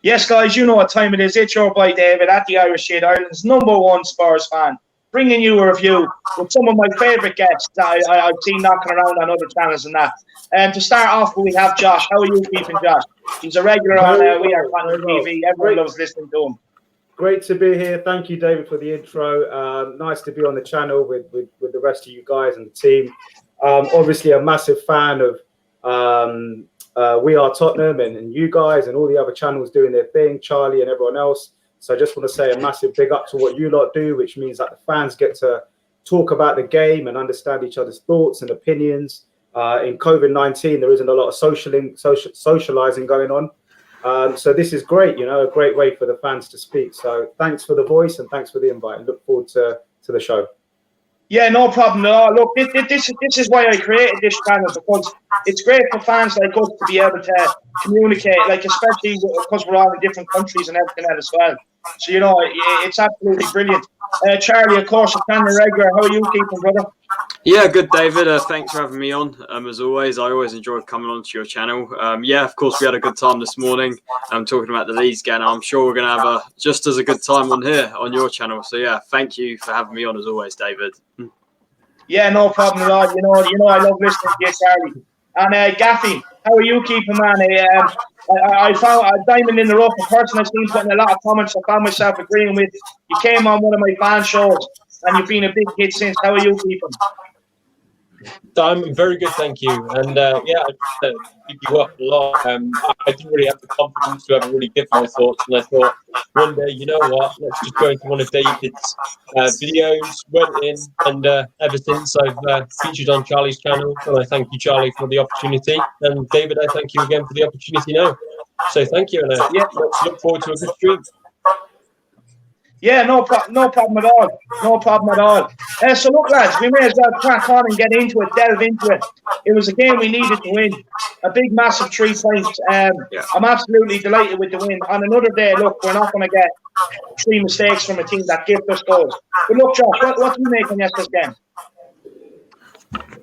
Yes, guys, you know what time it is. It's your boy David at the Irish Shade, Ireland's #1 Spurs fan, bringing you a review with some of my favourite guests that I've seen knocking around on other channels and that. And to start off, we have Josh. How are you keeping, Josh? He's a regular on We Are Content TV. Everyone loves listening to him. Great to be here. Thank you, David, for the intro. Nice to be on the channel with the rest of you guys and the team. Obviously, a massive fan of We Are Tottenham and you guys and all the other channels doing their thing, Charlie and everyone else. So I just want to say a massive big up to what you lot do, which means that the fans get to talk about the game and understand each other's thoughts and opinions. In COVID-19, there isn't a lot of socializing going on. So this is great, a great way for the fans to speak. So thanks for the voice and thanks for the invite. I look forward to the show. Yeah, no problem at all. Look, this is why I created this channel, because it's great for fans like us to be able to communicate, like especially because we're all in different countries and everything else as well. So, it's absolutely brilliant. Charlie, of course, a fan regular. How are you keeping, brother? Yeah, good, David. Thanks for having me on. As always, I always enjoy coming on to your channel. Yeah, of course, we had a good time this morning. Talking about the Leeds game. I'm sure we're going to have just as a good time on here on your channel. So yeah, thank you for having me on as always, David. Yeah, no problem at all. I love listening to you, Charlie. And Gaffie, how are you keeping, man? I found a diamond in the rough, a person I've seen putting a lot of comments I found myself agreeing with. You came on one of my fan shows and you've been a big hit since. How are you keeping? I'm very good, thank you. And I just pick you up a lot. I didn't really have the confidence to ever really give my thoughts, and I thought one day, you know what, let's just go into one of David's videos. Went in, and ever since I've featured on Charlie's channel, and I thank you, Charlie, for the opportunity. And David, I thank you again for the opportunity now. So thank you, and let's look forward to a good stream. Yeah, no problem at all. No problem at all. So look, lads, we may as well crack on and get into it, delve into it. It was a game we needed to win. A big, massive 3 points. I'm absolutely delighted with the win. On another day, look, we're not going to get 3 mistakes from a team that gives us goals. But look, Josh, what do you make on yesterday's game?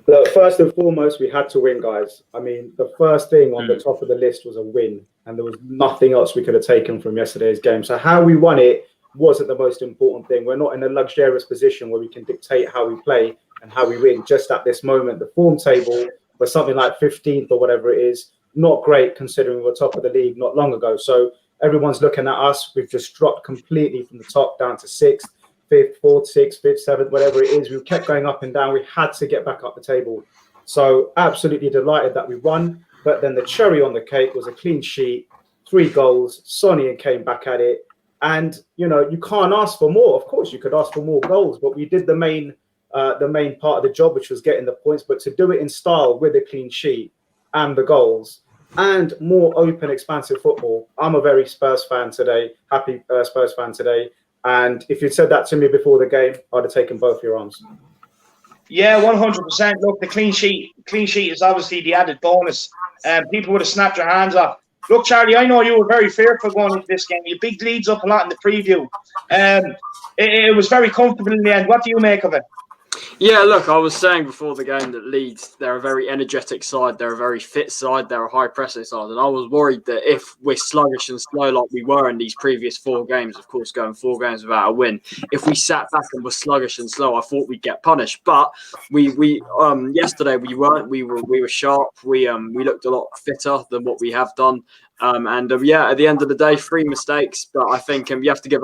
Look, first and foremost, we had to win, guys. I mean, the first thing on the top of the list was a win, and there was nothing else we could have taken from yesterday's game. So how we won it wasn't the most important thing. We're not in a luxurious position where we can dictate how we play and how we win just at this moment. The form table was something like 15th or whatever it is. Not great considering we were top of the league not long ago. So everyone's looking at us. We've just dropped completely from the top down to 6th, 5th, 4th, 6th, 5th, 7th, whatever it is. We kept going up and down. We had to get back up the table. So absolutely delighted that we won. But then the cherry on the cake was a clean sheet, 3 goals, Sonny and Kane back at it. And, you can't ask for more. Of course, you could ask for more goals, but we did the main part of the job, which was getting the points. But to do it in style with a clean sheet and the goals and more open, expansive football, I'm a very Spurs fan today, happy Spurs fan today. And if you'd said that to me before the game, I'd have taken both your arms. Yeah, 100%. Look, the clean sheet is obviously the added bonus. People would have snapped their hands off. Look, Charlie, I know you were very fearful going into this game. You big leads up a lot in the preview. It was very comfortable in the end. What do you make of it? Yeah, look, I was saying before the game that Leeds, they're a very energetic side. They're a very fit side. They're a high-pressing side. And I was worried that if we're sluggish and slow like we were in these previous 4 games, of course, going 4 games without a win, if we sat back and were sluggish and slow, I thought we'd get punished. But we yesterday we weren't. We were sharp. We looked a lot fitter than what we have done. At the end of the day, 3 mistakes, but I think you have to give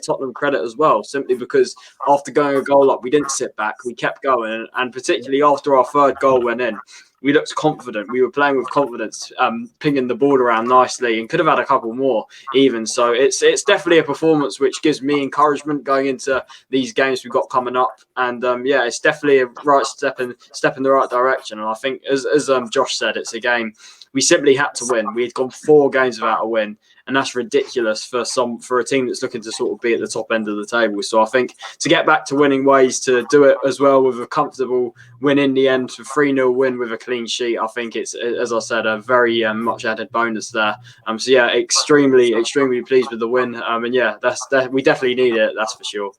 Tottenham credit as well, simply because after going a goal up, we didn't sit back, we kept going, and particularly after our 3rd goal went in, we looked confident. We were playing with confidence, pinging the ball around nicely, and could have had a couple more even. So it's definitely a performance which gives me encouragement going into these games we've got coming up. And it's definitely a right step in the right direction. And I think, as Josh said, it's a game we simply had to win. We had gone 4 games without a win, and that's ridiculous for a team that's looking to sort of be at the top end of the table. So I think to get back to winning ways, to do it as well with a comfortable win in the end, a 3-0 win with a clean sheet, I think it's, as I said, a very much added bonus there. Extremely, extremely pleased with the win. We definitely need it, that's for sure.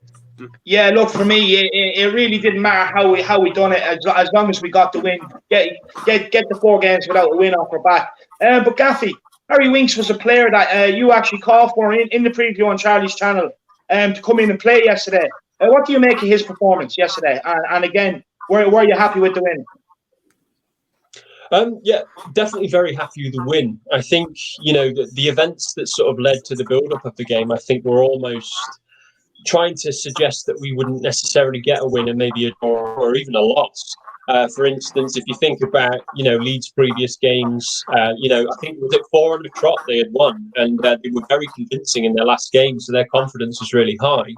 Yeah, look, for me, it really didn't matter how we done it, as long as we got the win. Get the 4 games without a win off our back. But Gaffie, Harry Winks was a player that you actually called for in the preview on Charlie's channel to come in and play yesterday. What do you make of his performance yesterday? And again, were you happy with the win? Yeah, definitely very happy with the win. I think, the events that sort of led to the build-up of the game, I think were almost trying to suggest that we wouldn't necessarily get a win and maybe a draw or even a loss. For instance, if you think about, Leeds' previous games, I think it was at 4 on the trot they had won, and they were very convincing in their last game, so their confidence was really high.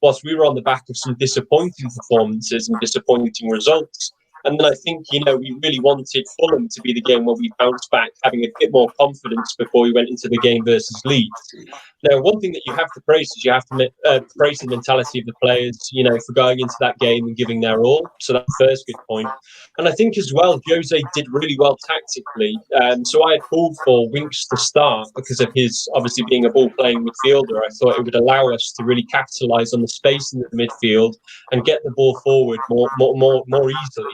Whilst we were on the back of some disappointing performances and disappointing results. And then I think, we really wanted Fulham to be the game where we bounced back, having a bit more confidence before we went into the game versus Leeds. Now, one thing that you have to praise is you have to praise the mentality of the players, for going into that game and giving their all. So that's the first good point. And I think as well, Jose did really well tactically. So I had called for Winks to start because of his obviously being a ball-playing midfielder. I thought it would allow us to really capitalise on the space in the midfield and get the ball forward more easily.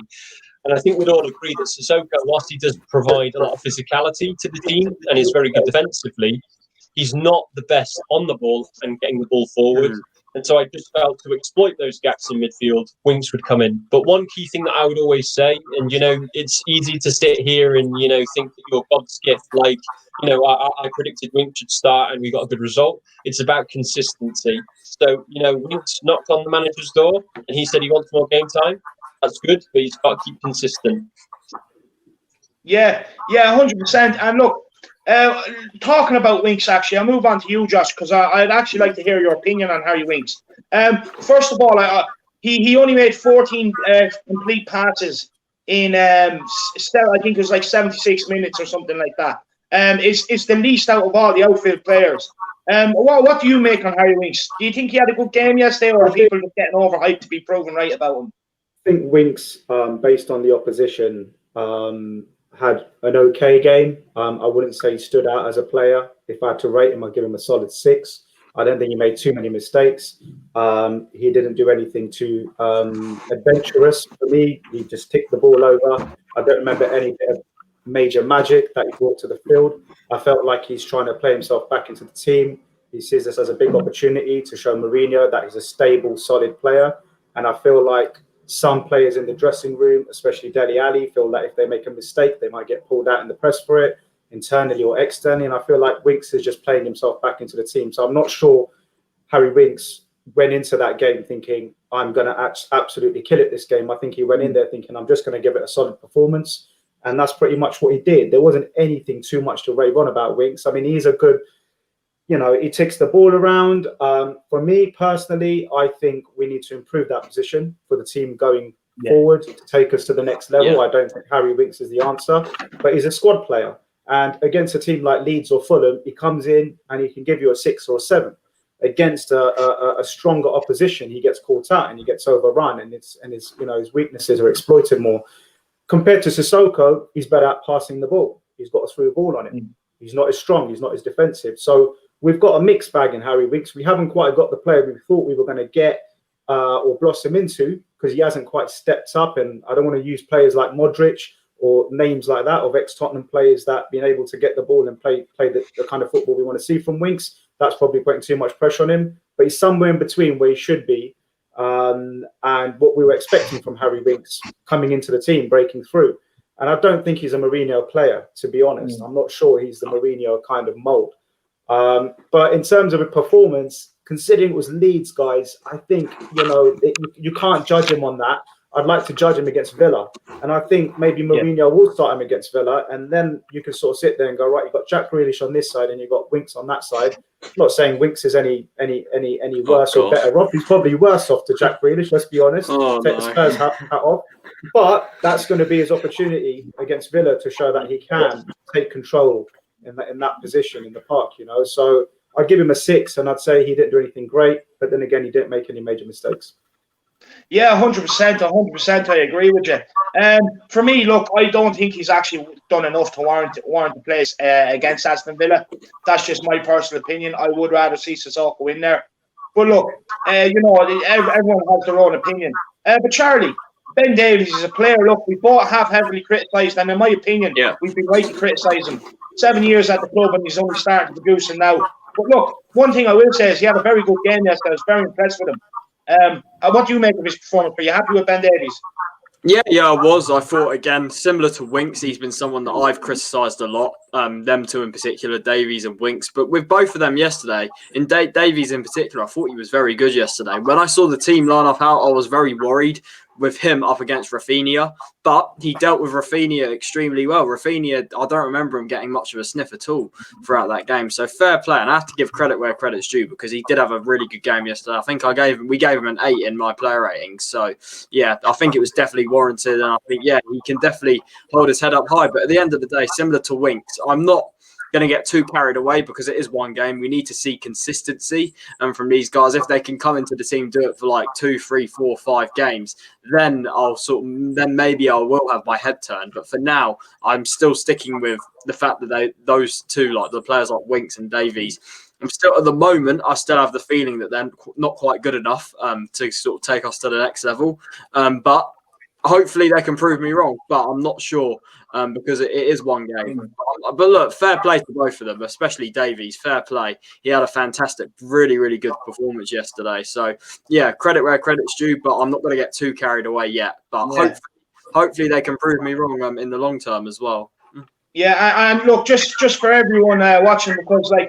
And I think we'd all agree that Sissoko, whilst he does provide a lot of physicality to the team and is very good defensively, he's not the best on the ball and getting the ball forward. And so I just felt to exploit those gaps in midfield, Winks would come in. But one key thing that I would always say, and, it's easy to sit here and, think that you're God's gift, like, I predicted Winks should start and we got a good result. It's about consistency. So, Winks knocked on the manager's door and he said he wants more game time. That's good, but he's got to keep consistent. Yeah, 100%. And look, talking about Winks, actually, I'll move on to you, Josh, because I'd actually like to hear your opinion on Harry Winks. First of all, he only made 14 complete passes in, I think it was like 76 minutes or something like that. It's the least out of all the outfield players. What do you make on Harry Winks? Do you think he had a good game yesterday, or are people just getting overhyped to be proven right about him? I think Winks, based on the opposition, had an okay game. I wouldn't say he stood out as a player. If I had to rate him, I'd give him a solid 6. I don't think he made too many mistakes. He didn't do anything too adventurous for me. He just ticked the ball over. I don't remember any bit of major magic that he brought to the field. I felt like he's trying to play himself back into the team. He sees this as a big opportunity to show Mourinho that he's a stable, solid player. And I feel like some players in the dressing room, especially Dele Alli, feel that if they make a mistake, they might get pulled out in the press for it, internally or externally. And I feel like Winks is just playing himself back into the team. So I'm not sure Harry Winks went into that game thinking, I'm going to absolutely kill it this game. I think he went in there thinking, I'm just going to give it a solid performance. And that's pretty much what he did. There wasn't anything too much to rave on about Winks. I mean, he's a good, he takes the ball around. For me personally, I think we need to improve that position for the team going forward to take us to the next level. I don't think Harry Winks is the answer, but he's a squad player. And against a team like Leeds or Fulham, he comes in and he can give you a 6 or a 7. Against a stronger opposition, he gets caught out and he gets overrun, and his weaknesses are exploited more. Compared to Sissoko, he's better at passing the ball. He's got a through ball on him. He's not as strong. He's not as defensive. So we've got a mixed bag in Harry Winks. We haven't quite got the player we thought we were going to get or blossom into, because he hasn't quite stepped up. And I don't want to use players like Modric or names like that of ex-Tottenham players that been able to get the ball and play the kind of football we want to see from Winks. That's probably putting too much pressure on him. But he's somewhere in between where he should be and what we were expecting from Harry Winks coming into the team, breaking through. And I don't think he's a Mourinho player, to be honest. I'm not sure he's the Mourinho kind of mold. But in terms of a performance, considering it was Leeds, guys, I think, you can't judge him on that. I'd like to judge him against Villa. And I think maybe Mourinho will start him against Villa. And then you can sort of sit there and go, right, you've got Jack Grealish on this side and you've got Winks on that side. I'm not saying Winks is any worse or better off. He's probably worse off to Jack Grealish, let's be honest. Take the Spurs hat off. But that's going to be his opportunity against Villa to show that he can take control in that position in the park, So I'd give him a 6 and I'd say he didn't do anything great. But then again, he didn't make any major mistakes. Yeah, 100%. I agree with you. For me, look, I don't think he's actually done enough to warrant the place against Aston Villa. That's just my personal opinion. I would rather see Sissoko in there. But look, everyone has their own opinion. But Charlie, Ben Davies is a player, look, we both have heavily criticised, and in my opinion, we've been right to criticise him. 7 years at the club and he's only starting to produce now. But look, one thing I will say is he had a very good game yesterday. I was very impressed with him. What do you make of his performance? Are you happy with Ben Davies? Yeah, I was. I thought, again, similar to Winks, he's been someone that I've criticised a lot, them two in particular, Davies and Winks. But with both of them yesterday, in Davies in particular, I thought he was very good yesterday. When I saw the team line up out, I was very worried with him up against Rafinha. But he dealt with Rafinha extremely well. Rafinha, I don't remember him getting much of a sniff at all throughout that game. So fair play. And I have to give credit where credit's due because he did have a really good game yesterday. I think we gave him an 8 in my player ratings. So, yeah, I think it was definitely warranted. And I think, yeah, he can definitely hold his head up high. But at the end of the day, similar to Winks, I'm not going to get too carried away because it is one game. We need to see consistency. And from these guys, if they can come into the team, do it for like 2, 3, 4, 5 games, then then maybe I will have my head turned. But for now, I'm still sticking with the fact that those two, like the players like Winks and Davies, I'm still at the moment, I still have the feeling that they're not quite good enough to sort of take us to the next level. But hopefully they can prove me wrong, but I'm not sure because it is one game. But look, fair play to both of them, especially Davies. Fair play. He had a fantastic, really, really good performance yesterday. So, yeah, credit where credit's due, but I'm not going to get too carried away yet. But hopefully they can prove me wrong in the long term as well. Yeah, and look, just for everyone watching, because I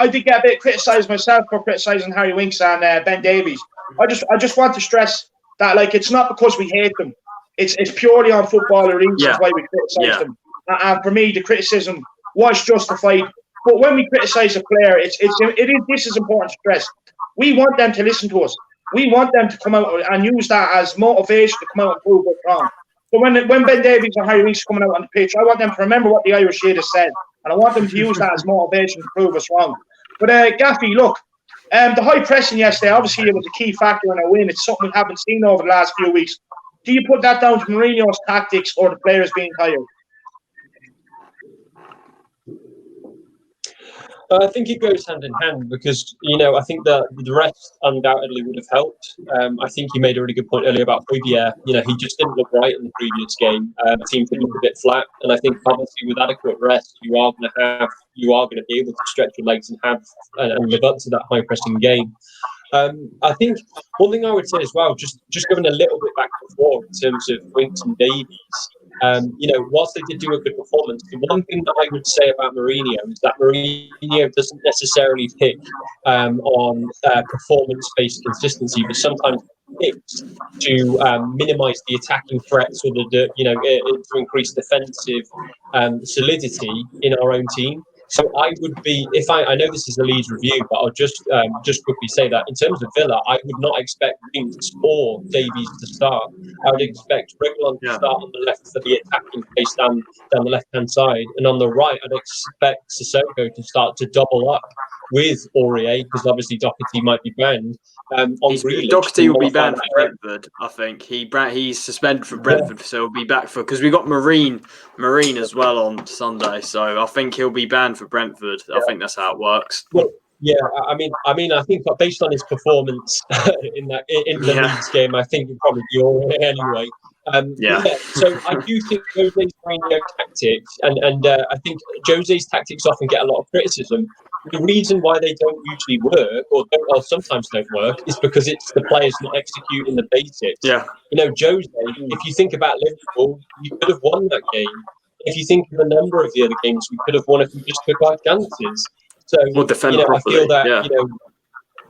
did get a bit criticised myself for criticising Harry Winks and Ben Davies. I just want to stress that it's not because we hate them. It's purely on footballer reasons why we criticise them. And for me, the criticism was justified. But when we criticise a player, this is important to stress. We want them to listen to us. We want them to come out and use that as motivation to come out and prove what's wrong. So when Ben Davies and Harry Winks are coming out on the pitch, I want them to remember what the Irish leader said, and I want them to use that as motivation to prove us wrong. But Gaffie, look, the high pressing yesterday, obviously it was a key factor in our win. It's something we haven't seen over the last few weeks. Do you put that down to Mourinho's tactics or the players being tired? I think it goes hand in hand because, I think that the rest undoubtedly would have helped. I think you made a really good point earlier about Højbjerg. He just didn't look right in the previous game. The team could look a bit flat. And I think obviously with adequate rest, you are going to be able to stretch your legs and live up to that high pressing game. I think one thing I would say as well, just going a little bit back before in terms of Winks and Davies, whilst they did do a good performance, the one thing that I would say about Mourinho is that Mourinho doesn't necessarily pick on performance-based consistency, but sometimes picks to minimise the attacking threats or to increase defensive solidity in our own team. So I would be, I know this is a Leeds review, but I'll just quickly say that in terms of Villa, I would not expect Winks or Davies to start. I would expect Bergwijn to start on the left for the attacking pace down the left-hand side. And on the right, I'd expect Sissoko to start to double up with Aurier, because obviously Doherty might be banned. Doherty will be banned for Brentford, I think. He's suspended for Brentford, so he'll be back because we got Marine as well on Sunday, so I think he'll be banned for Brentford. I think that's how it works. Well, yeah, I mean, I think based on his performance in the Leeds game, I think he'll probably be Aurier anyway. So I do think Jose's Mourinho tactics, and I think Jose's tactics often get a lot of criticism. The reason why they don't usually work, or sometimes don't work, is because it's the players not executing the basics. Yeah. Jose, if you think about Liverpool, you could have won that game. If you think of a number of the other games, we could have won if we just took our chances. So, I feel that,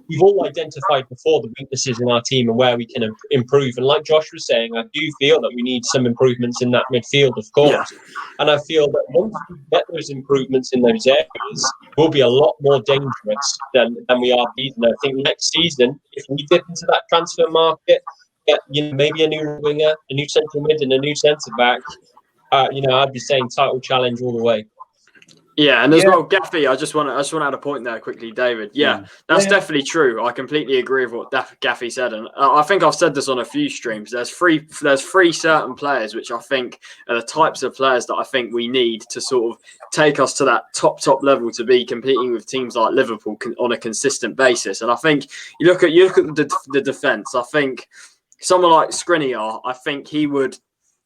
we've all identified before the weaknesses in our team and where we can improve. And like Josh was saying, I do feel that we need some improvements in that midfield, of course. Yeah. And I feel that once we get those improvements in those areas, we'll be a lot more dangerous than we are these. And I think next season, if we dip into that transfer market, get maybe a new winger, a new central mid, and a new centre back, I'd be saying title challenge all the way. Yeah, and as well, Gaffie, I just want to add a point there quickly, David. That's definitely true. I completely agree with what Gaffie said, and I think I've said this on a few streams. There's three certain players which I think are the types of players that I think we need to sort of take us to that top level to be competing with teams like Liverpool on a consistent basis. And I think you look at the defence. I think someone like Skriniar, I think he would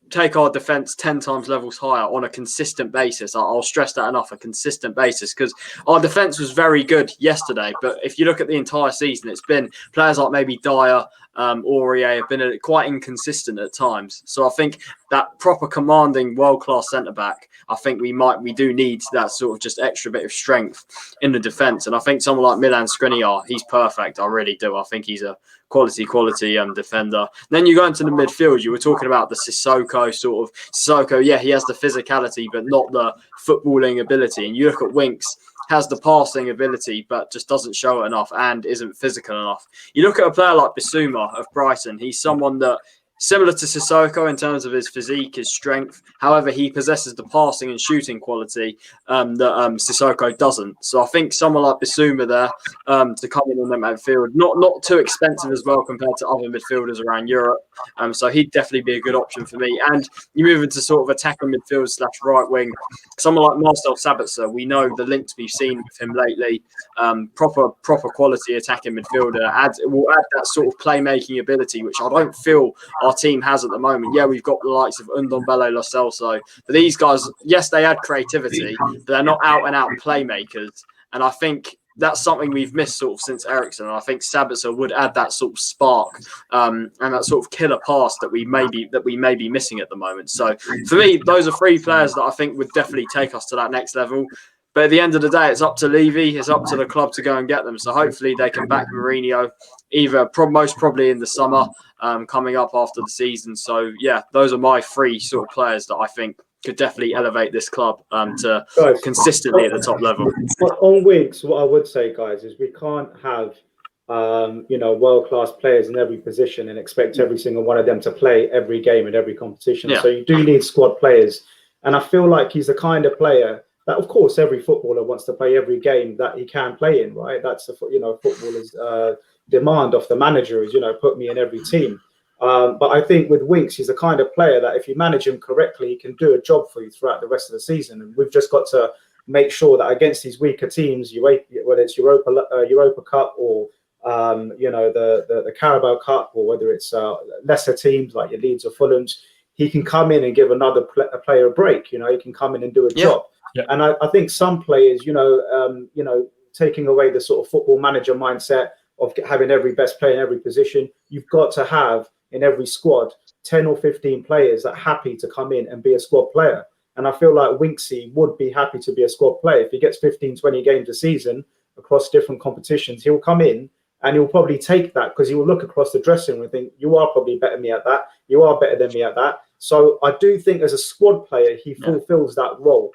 take our defence 10 times levels higher on a consistent basis. I'll stress that enough, a consistent basis, because our defence was very good yesterday. But if you look at the entire season, it's been players like maybe Dier, Aurier have been quite inconsistent at times. So I think that proper commanding world-class centre-back, I think we do need that sort of just extra bit of strength in the defence. And I think someone like Milan Skriniar, he's perfect. I really do. I think he's a quality defender. Then you go into the midfield. You were talking about the Sissoko sort of. Sissoko, yeah, he has the physicality, but not the footballing ability. And you look at Winks, has the passing ability, but just doesn't show it enough and isn't physical enough. You look at a player like Bissouma of Brighton. He's someone that, similar to Sissoko in terms of his physique, his strength. However, he possesses the passing and shooting quality that Sissoko doesn't. So I think someone like Bissouma there to come in the midfield, not too expensive as well compared to other midfielders around Europe. So he'd definitely be a good option for me. And you move into sort of attacking midfield / right wing. Someone like Marcel Sabitzer, we know the links we've seen with him lately. Proper quality attacking midfielder will add that sort of playmaking ability, which I don't feel our team has at the moment. Yeah, we've got the likes of Ndombele, Lo Celso, but these guys, yes, they add creativity, but they're not out and out playmakers. And I think that's something we've missed sort of since Eriksen. And I think Sabitzer would add that sort of spark and that sort of killer pass that we may be missing at the moment. So for me, those are three players that I think would definitely take us to that next level. But at the end of the day, it's up to Levy, it's up to the club to go and get them. So hopefully they can back Mourinho, most probably in the summer, coming up after the season. So yeah, those are my three sort of players that I think could definitely elevate this club to consistently at the top level. On Winks, what I would say, guys, is we can't have world-class players in every position and expect every single one of them to play every game in every competition. Yeah. So you do need squad players. And I feel like he's the kind of player that, of course, every footballer wants to play every game that he can play in, right? That's the footballer's demand of the manager is, put me in every team. But I think with Winks, he's the kind of player that if you manage him correctly, he can do a job for you throughout the rest of the season. And we've just got to make sure that against these weaker teams, whether it's Europa Cup or the Carabao Cup, or whether it's lesser teams like your Leeds or Fulham's, he can come in and give another player a break. He can come in and do a job. Yeah. And I think some players, taking away the sort of football manager mindset of having every best player in every position, you've got to have in every squad 10 or 15 players that are happy to come in and be a squad player. And I feel like Winksy would be happy to be a squad player. If he gets 15, 20 games a season across different competitions, he'll come in and he'll probably take that because he will look across the dressing room and think, you are probably better than me at that. You are better than me at that. So I do think as a squad player, he fulfills that role.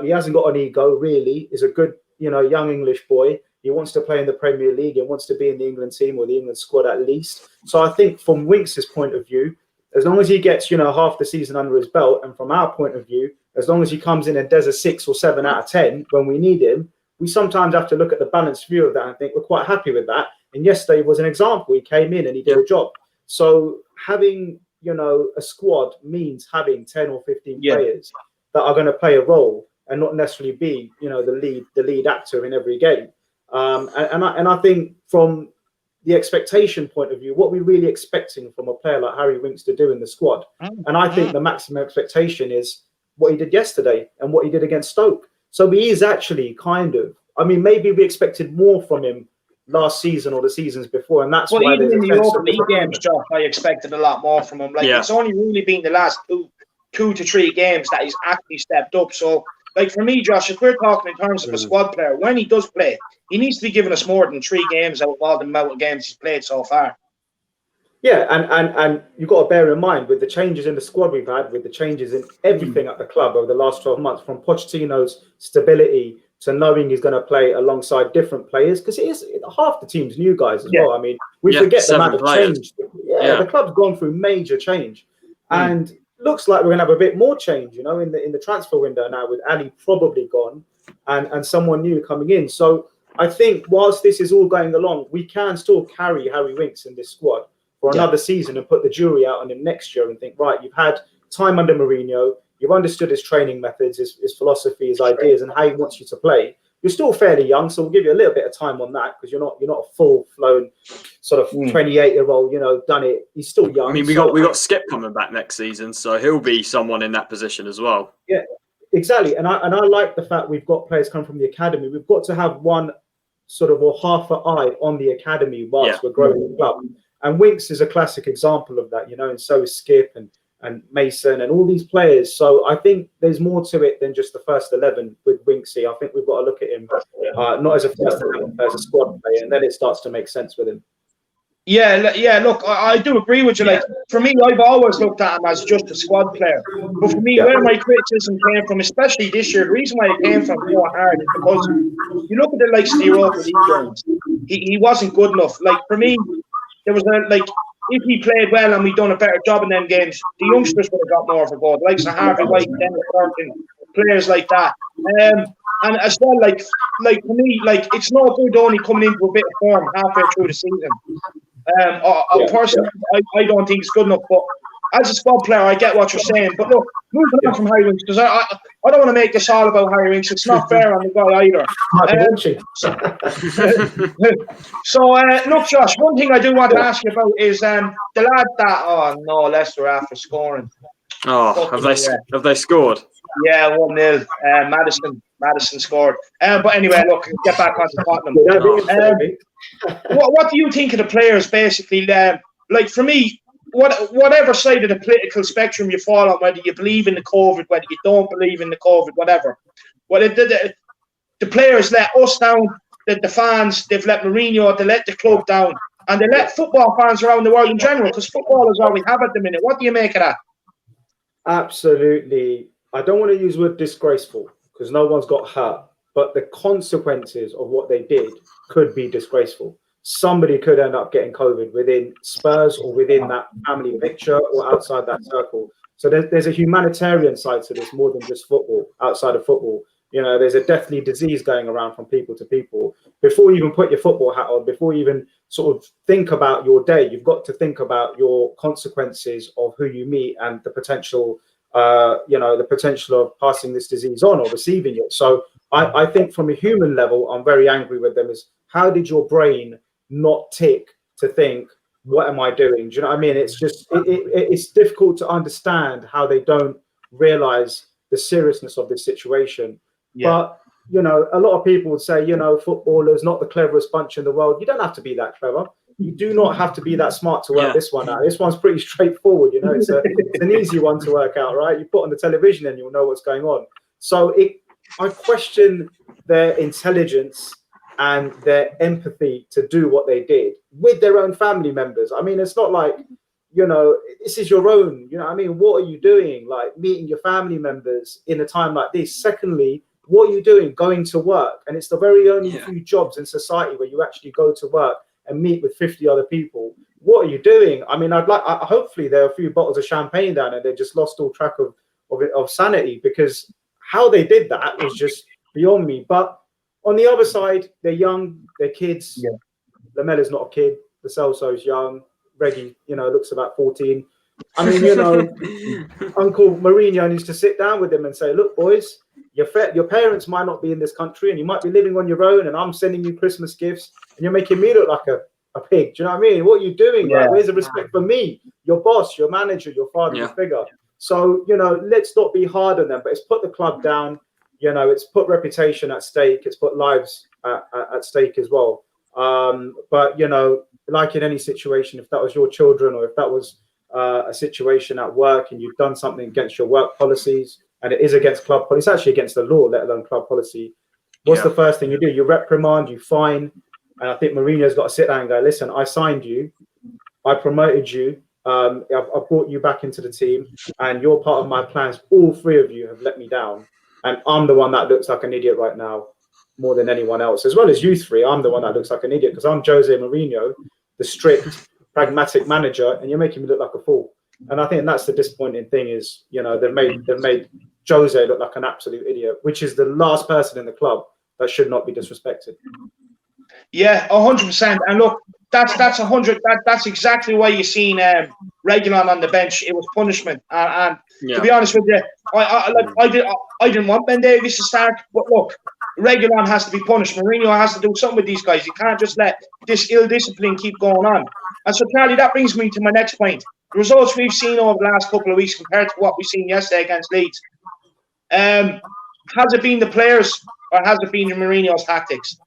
He hasn't got an ego, really. He's a good, young English boy. He wants to play in the Premier League and wants to be in the England team or the England squad at least. So I think from Winks' point of view, as long as he gets, half the season under his belt, and from our point of view, as long as he comes in and does a 6 or 7 out of 10 when we need him, we sometimes have to look at the balanced view of that and think we're quite happy with that. And yesterday was an example. He came in and he did a job. So having, a squad means having 10 or 15 players that are going to play a role and not necessarily be, the lead actor in every game. And I think from the expectation point of view, what we're really expecting from a player like Harry Winks to do in the squad. And I think the maximum expectation is what he did yesterday and what he did against Stoke. So he is actually maybe we expected more from him last season or the seasons before. And that's why even in the Europa League games, Josh, I expected a lot more from him. It's only really been the last two to three games that he's actually stepped up. So, for me, Josh, if we're talking in terms of a squad player, when he does play, he needs to be giving us more than 3 games out of all the amount of games he's played so far. Yeah, and you've got to bear in mind with the changes in the squad we've had, with the changes in everything at the club over the last 12 months, from Pochettino's stability to knowing he's going to play alongside different players, because it is half the team's new guys as well. I mean, we forget the amount of change. The club's gone through major change, and looks like we're going to have a bit more change, in the transfer window now, with Ali probably gone and someone new coming in. So I think whilst this is all going along, we can still carry Harry Winks in this squad for another season and put the jury out on him next year and think, right, you've had time under Mourinho, you've understood his training methods, his philosophy, his ideas, and how he wants you to play. You're still fairly young, so we'll give you a little bit of time on that because you're not a full-flown sort of 28-year-old, you know, done it. He's still young. I mean, we got Skip coming back next season, so he'll be someone in that position as well. Yeah, exactly. And I like the fact we've got players come from the academy. We've got to have one sort of or half an eye on the academy whilst we're growing the club. And Winks is a classic example of that, you know, and so is Skip and Mason and all these players. So I think there's more to it than just the first 11 with Winksy. I think we've got to look at him not as a first 11, but as a squad player, and then it starts to make sense with him. Yeah, look, I do agree with you. Like, for me, I've always looked at him as just a squad player. But for me, where my criticism came from, especially this year, the reason why it came from so hard is because you look at the likes of the Europa League games, he wasn't good enough. Like, for me, there was if he played well and we'd done a better job in them games, the youngsters would have got more of a go. Like Harvey White, Dennis Thornton, players like that. And as well, like for me, like it's no good only coming into a bit of form halfway through the season. Personally, I don't think it's good enough. But as a squad player, I get what you're saying. But look, moving on from Harry Winks, because I don't want to make this all about Harry Winks. It's not fair on the guy either. So, look, Josh, one thing I do want to ask you about is the lad that. Oh no, Leicester after scoring. Oh, have they scored? Yeah, 1-0. Madison scored. But anyway, look, get back onto Tottenham. What do you think of the players, basically? Like, for me, whatever side of the political spectrum you fall on, whether you believe in the COVID, whether you don't believe in the COVID, whatever. Well, the players let us down, the fans, they've let Mourinho, they let the club down, and they let football fans around the world in general, because football is all we have at the minute. What do you make of that? Absolutely. I don't want to use the word disgraceful because no one's got hurt, but the consequences of what they did could be disgraceful. Somebody could end up getting COVID within Spurs or within that family picture or outside that circle. So there's a humanitarian side to this more than just football, outside of football. You know, there's a deathly disease going around from people to people. Before you even put your football hat on, before you even sort of think about your day, you've got to think about your consequences of who you meet and the potential, the potential of passing this disease on or receiving it. So I think from a human level, I'm very angry with them. Is how did your brain not tick to think, what am I doing? Do you know what I mean? It's just, it's difficult to understand how they don't realize the seriousness of this situation. Yeah. But, you know, a lot of people would say, you know, footballers, not the cleverest bunch in the world. You don't have to be that clever. You do not have to be that smart to work this one out. This one's pretty straightforward, you know. It's an easy one to work out, right? You put on the television and you'll know what's going on. So I question their intelligence and their empathy to do what they did with their own family members. I mean, it's not like, you know, this is your own, you know what I mean? What are you doing? Like meeting your family members in a time like this. Secondly, what are you doing? Going to work. And it's the very only few jobs in society where you actually go to work and meet with 50 other people. What are you doing? I mean, hopefully there are a few bottles of champagne down and they just lost all track of sanity, because how they did that was just beyond me. But on the other side, they're young, they're kids. Yeah. Lamella's not a kid. The Celso's young. Reggie, you know, looks about 14. I mean, you know, Uncle Mourinho needs to sit down with them and say, look, boys, your parents might not be in this country and you might be living on your own, and I'm sending you Christmas gifts and you're making me look like a pig. Do you know what I mean? What are you doing? Yeah. Like, where's the respect for me, your boss, your manager, your father figure? So, you know, let's not be hard on them, but it's put the club down. You know, it's put reputation at stake. It's put lives at stake as well. But, you know, like in any situation, if that was your children or if that was a situation at work and you've done something against your work policies and it is against club policy, it's actually against the law, let alone club policy. What's the first thing you do? You reprimand, you fine. And I think Mourinho's got to sit down and go, listen, I signed you. I promoted you. I've brought you back into the team and you're part of my plans. All three of you have let me down. And I'm the one that looks like an idiot right now more than anyone else, as well as you three. I'm the one that looks like an idiot because I'm Jose Mourinho, the strict, pragmatic manager, and you're making me look like a fool. And I think that's the disappointing thing is, you know, they've made Jose look like an absolute idiot, which is the last person in the club that should not be disrespected. Yeah, 100%. And look, that's 100. That's exactly why you seen Reguilon on the bench. It was punishment. And to be honest with you, I didn't want Ben Davies to start. But look, Reguilon has to be punished. Mourinho has to do something with these guys. You can't just let this ill discipline keep going on. And so, Charlie, that brings me to my next point. The results we've seen over the last couple of weeks compared to what we've seen yesterday against Leeds. Has it been the players or has it been Mourinho's tactics?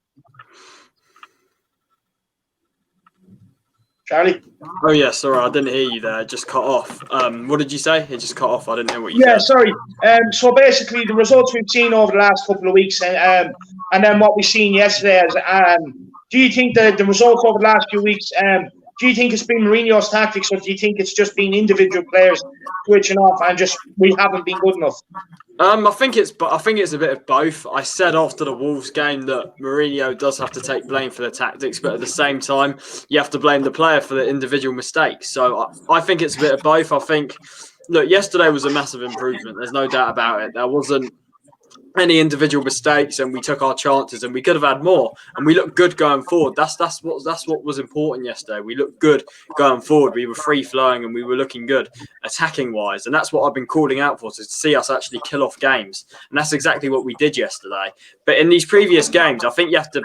Charlie? Oh, yeah, sorry, I didn't hear you there. It just cut off. What did you say? It just cut off. I didn't hear what you said. Sorry. So basically, the results we've seen over the last couple of weeks and then what we've seen yesterday is, do you think that the results over the last few weeks, do you think it's been Mourinho's tactics or do you think it's just been individual players switching off and just we haven't been good enough? I think it's a bit of both. I said after the Wolves game that Mourinho does have to take blame for the tactics, but at the same time, you have to blame the player for the individual mistakes. So I think it's a bit of both. I think, look, yesterday was a massive improvement. There's no doubt about it. There wasn't any individual mistakes, and we took our chances, and we could have had more, and we looked good going forward. That's what was important yesterday. We looked good going forward. We were free flowing, and we were looking good attacking wise, and that's what I've been calling out for, to see us actually kill off games, and that's exactly what we did yesterday. But in these previous games, I think you have to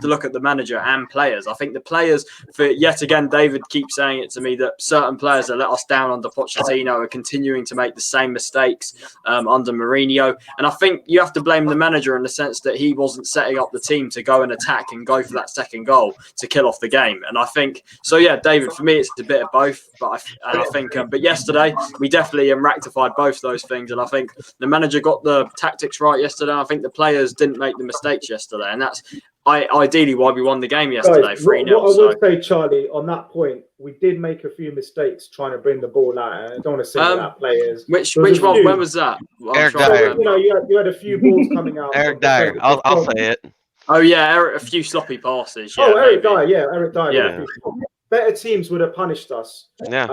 look at the manager and players. I think the players, for yet again, David keeps saying it to me that certain players that let us down under Pochettino are continuing to make the same mistakes under Mourinho, and I think you have to blame the manager in the sense that he wasn't setting up the team to go and attack and go for that second goal to kill off the game. And I think so. Yeah, David. For me, it's a bit of both. But I think, but yesterday we definitely rectified both those things. And I think the manager got the tactics right yesterday. I think the players didn't make the mistakes yesterday, and that's ideally why we won the game yesterday, 3-0. What I would say, Charlie, on that point, we did make a few mistakes trying to bring the ball out. I don't want to single out players. Which one? When was that? Eric Dier. You had a few balls coming out. Eric Dier. I'll say it. Oh yeah, Eric, a few sloppy passes. Yeah, Eric Dier. Yeah, Eric Dier. Yeah. Better teams would have punished us. Yeah.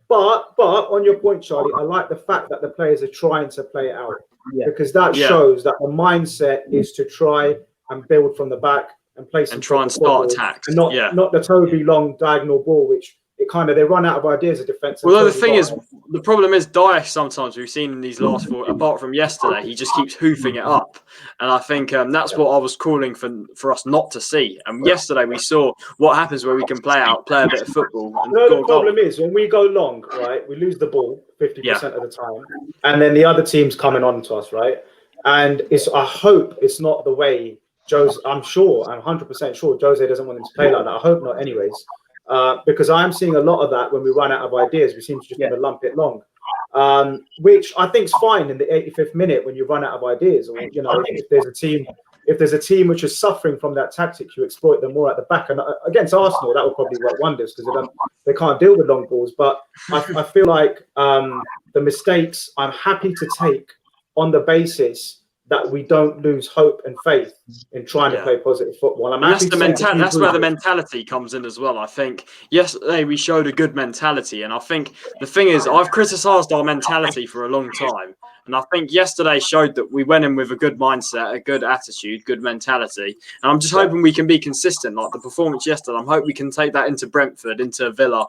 But on your point, Charlie, I like the fact that the players are trying to play it out because that Yeah. shows that the mindset is to try and build from the back and play some and try and start attacks. and not the Toby long diagonal ball, which they run out of ideas of defense. Well, the problem is Davies sometimes we've seen in these last four, apart from yesterday, he just keeps hoofing it up, and I think that's what I was calling for us not to see. And yesterday we saw what happens where we can play a bit of football. And the problem is when we go long, right, we lose the ball 50% of the time, and then the other team's coming on to us, right, and I hope it's not the way. I'm 100% sure Jose doesn't want him to play like that. I hope not anyways, because I'm seeing a lot of that when we run out of ideas. We seem to just want to lump it long, which I think is fine in the 85th minute when you run out of ideas. Or, if there's a team which is suffering from that tactic, you exploit them more at the back. And against Arsenal, that would probably work wonders because they can't deal with long balls. But I feel like the mistakes I'm happy to take on the basis that we don't lose hope and faith in trying to play positive football. That's where the mentality comes in as well. I think yesterday we showed a good mentality, and I think the thing is I've criticised our mentality for a long time, and I think yesterday showed that we went in with a good mindset, a good attitude, good mentality, and I'm just hoping we can be consistent like the performance yesterday. I'm hoping we can take that into Brentford, into Villa,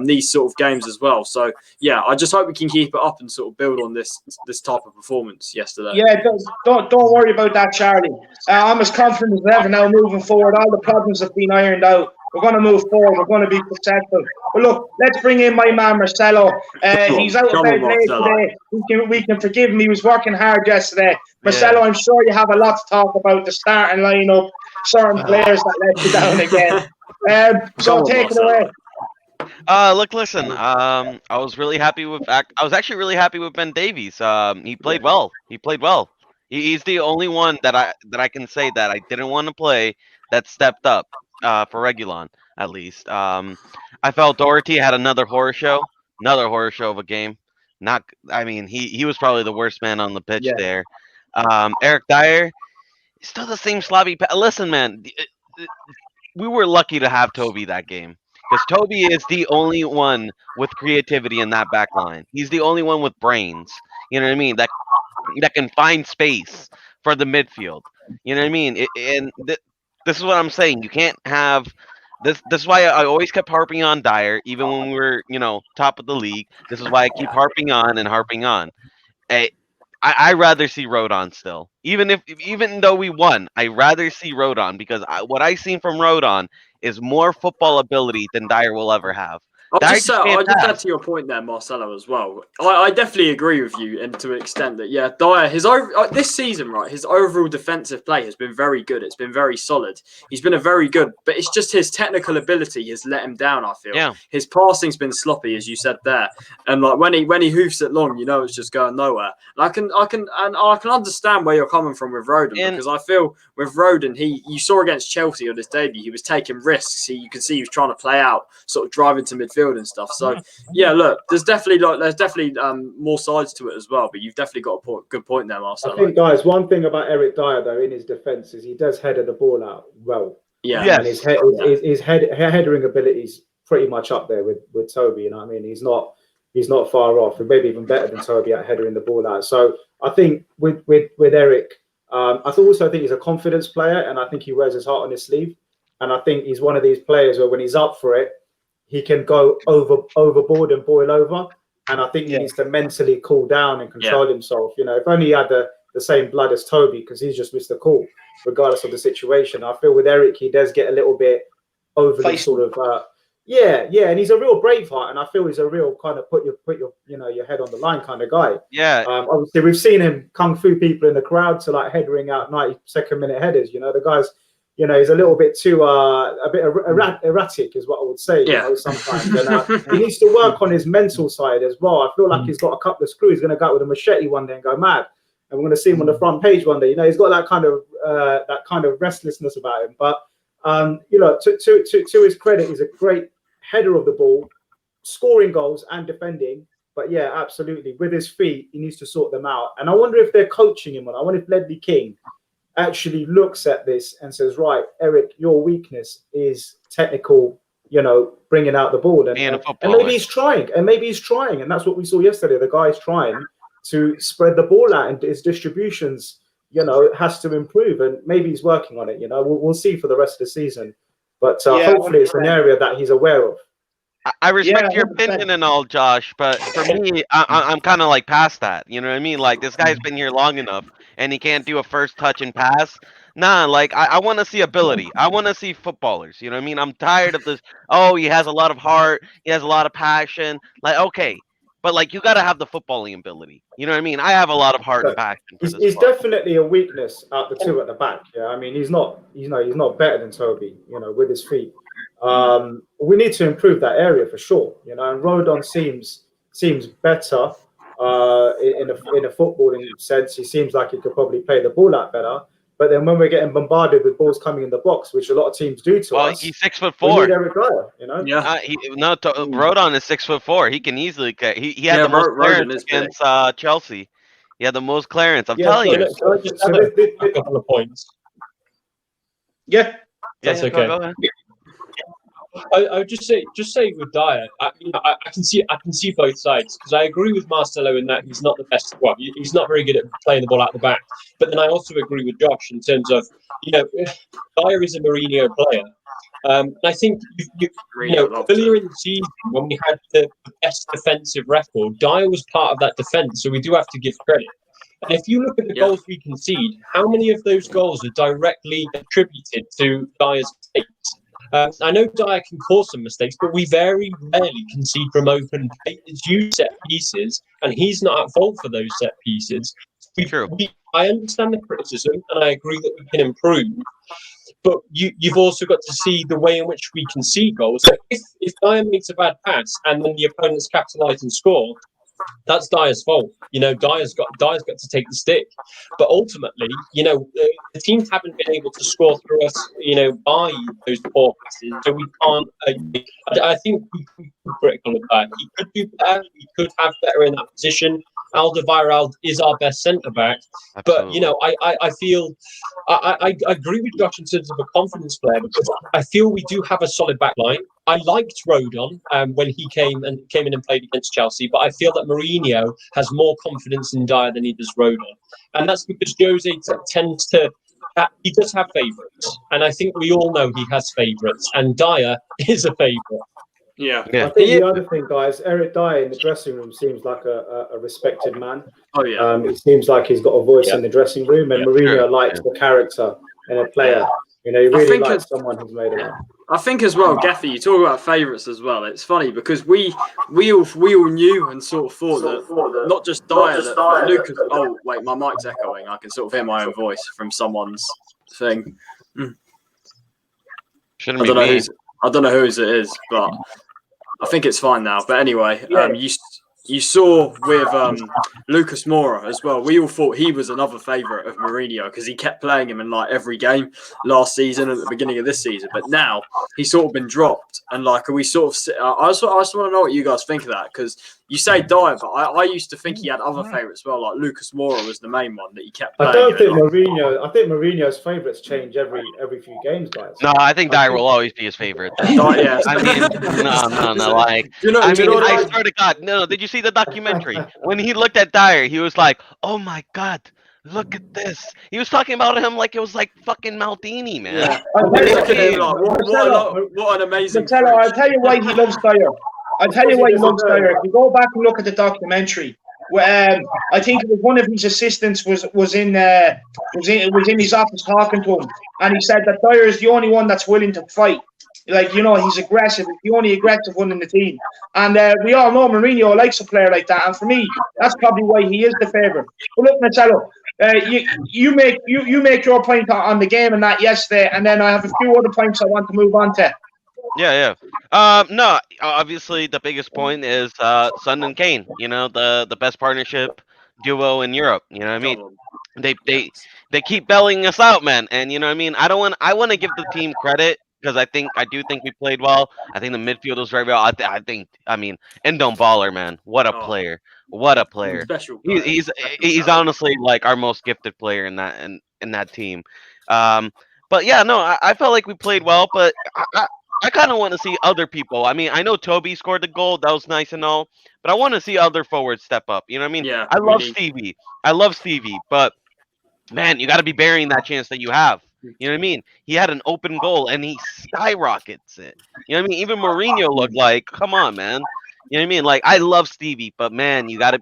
these sort of games as well. So yeah, I just hope we can keep it up and sort of build on this type of performance yesterday. Yeah, don't worry about that, Charlie. I'm as confident as ever now moving forward. All the problems have been ironed out. We're going to move forward. We're going to be successful. But look, let's bring in my man Marcelo. He's out of bed late today. We can forgive him. He was working hard yesterday. Marcelo, I'm sure you have a lot to talk about the starting lineup, certain players that let you down again. So take it away. Look, listen. I was actually really happy with Ben Davies. He played well. He's the only one that I can say that I didn't want to play that stepped up for Reguilon, at least. I felt Doherty had another horror show of a game. He was probably the worst man on the pitch there. Eric Dier, still the same sloppy. Listen, man, we were lucky to have Toby that game. Because Toby is the only one with creativity in that back line. He's the only one with brains. You know what I mean? That can find space for the midfield. You know what I mean? This is what I'm saying. You can't have this. This is why I always kept harping on Dier, even when we were, top of the league. This is why I keep harping on. I rather see Rodon still. Even though we won, I rather see Rodon because what I seen from Rodon is more football ability than Dyer will ever have. Dyer just can't I'll just add pass. to your point there, Marcelo, as well. I definitely agree with you, and to an extent that Dyer, this season, right, his overall defensive play has been very good. It's been very solid. He's been a very good, but it's just his technical ability has let him down. I feel his passing's been sloppy, as you said there, and like when he hoofs it long, it's just going nowhere. And I can understand where you're coming from with Rodon because I feel with Rodon, you saw against Chelsea on his debut, he was taking risks. You could see he was trying to play out, sort of driving to midfield and stuff. So look, there's definitely more sides to it as well. But you've definitely got a good point there, Marcel. I think, guys, one thing about Eric Dier though in his defence is he does header the ball out well. Yeah, and his headering ability is pretty much up there with Toby. You know what I mean? He's not far off. Maybe even better than Toby at headering the ball out. So I think with Eric, I also think he's a confidence player, and I think he wears his heart on his sleeve. And I think he's one of these players where when he's up for it, he can go overboard and boil over. And I think he needs to mentally cool down and control himself. If only he had the same blood as Toby, because he's just missed the call, regardless of the situation. I feel with Eric, he does get a little bit overly sort of, and he's a real braveheart, and I feel he's a real kind of put your your head on the line kind of guy. Yeah. Obviously, we've seen him kung fu people in the crowd to like headering out 92nd minute headers. The guy's, he's a little bit too a bit erratic, is what I would say. Sometimes, and he needs to work on his mental side as well. I feel like he's got a couple of screws. He's going to go out with a machete one day and go mad, and we're going to see him on the front page one day. He's got that kind of restlessness about him. But to his credit, he's a great header of the ball, scoring goals and defending. But yeah, absolutely, with his feet, he needs to sort them out. And I wonder if they're coaching him on. I wonder if Ledley King actually looks at this and says, right, Eric, your weakness is technical, bringing out the ball. And maybe he's trying. And that's what we saw yesterday. The guy's trying to spread the ball out, and his distributions, has to improve. And maybe he's working on it. We'll see for the rest of the season. But hopefully it's an area that he's aware of. I respect your opinion and all, Josh, but for me, I'm kind of like past that. You know what I mean? Like, this guy's been here long enough, and he can't do a first touch and pass. Nah, like, I want to see ability. I want to see footballers. You know what I mean? I'm tired of this. Oh, he has a lot of heart. He has a lot of passion. Like, okay. But, like, you got to have the footballing ability. You know what I mean? I have a lot of heart and passion for this He's club. definitely a weakness out the two at the back. Yeah, I mean, he's not better than Toby, with his feet. We need to improve that area for sure, and Rodon seems better in a footballing sense. He seems like he could probably play the ball out better. But then when we're getting bombarded with balls coming in the box, which a lot of teams do to us, he's 6'4". We need Eric Dier, Rodon is 6'4". He can easily. He had the most clearance against Chelsea. He had the most clearance. I'm telling you. A couple of points. Yeah. That's okay. Go ahead. I would just say with Dier, I can see both sides, because I agree with Marcelo in that he's not the best. Well, he's not very good at playing the ball out the back. But then I also agree with Josh in terms of Dier is a Mourinho player. And I think earlier in the season when we had the best defensive record, Dier was part of that defence, so we do have to give credit. And if you look at the goals we concede, how many of those goals are directly attributed to Dier's mistakes? I know Dier can cause some mistakes, but we very rarely concede from open play. It's used set pieces, and he's not at fault for those set pieces. I understand the criticism, and I agree that we can improve. But you've also got to see the way in which we concede goals. So if Dier makes a bad pass and then the opponents capitalise and score, that's Dyer's fault. Dyer's got to take the stick. But ultimately, the teams haven't been able to score through us, by those poor passes. So we can't. I think we could be critical of that. He could do better. He could have better in that position. Alderweireld is our best centre back, but I feel I agree with Josh in terms of a confidence player, because I feel we do have a solid back line. I liked Rodon when he came in and played against Chelsea, but I feel that Mourinho has more confidence in Dier than he does Rodon, and that's because Jose tends to. He does have favourites, and I think we all know he has favourites, and Dier is a favourite. Yeah. I think the other thing, guys, Eric Dier in the dressing room seems like a respected man. Oh yeah. It seems like he's got a voice in the dressing room, and Mourinho likes the character in a player. You know, he really likes someone who's made it up. I think as well, Gaffie, you talk about favourites as well. It's funny because we all knew and sort of thought that not just Dier, that Lucas. Oh wait, my mic's echoing. I can sort of hear my own voice from someone's thing. Shouldn't be me. I don't know whose it is, but I think it's fine now. But anyway, you saw with Lucas Moura as well. We all thought he was another favourite of Mourinho because he kept playing him in like every game last season and at the beginning of this season. But now he's sort of been dropped, and like we sort of. I just want to know what you guys think of that, because you say Dier, but I used to think he had other favourites as well. Like Lucas Moura was the main one that he kept playing. I think Mourinho's favourites change every few games, guys. No, I think Dier will always be his favorite. Yeah. I mean, no. Like, I swear to God, no. Did you see the documentary? When he looked at Dier, he was like, "Oh my God, look at this." He was talking about him like it was like fucking Maldini, man. Yeah. What an amazing. I'll tell you why he loves Dier. If you go back and look at the documentary, I think it was one of his assistants was in his office talking to him, and he said that Dier is the only one that's willing to fight. Like, you know, he's aggressive. He's the only aggressive one in the team. And we all know Mourinho likes a player like that. And for me, that's probably why he is the favourite. But look, Marcelo, you make your point on the game and that yesterday, and then I have a few other points I want to move on to. Yeah. No, obviously the biggest point is Son and Kane. You know, the best partnership duo in Europe. You know what I mean? They keep bailing us out, man. And you know what I mean? I want to give the team credit, because I do think we played well. I think the midfield was very well. I mean, Endon Baller, man, what a player! What a player! Special player. He's honestly like our most gifted player in that team. But yeah, no, I felt like we played well, but I kind of want to see other people. I mean, I know Toby scored the goal, that was nice and all, but I want to see other forwards step up. You know what I mean? Yeah. I love Stevie, but man, you got to be burying that chance that you have. You know what I mean? He had an open goal and he skyrockets it. You know what I mean? Even Mourinho looked like, come on, man. You know what I mean? Like, I love Stevie, but man, you gotta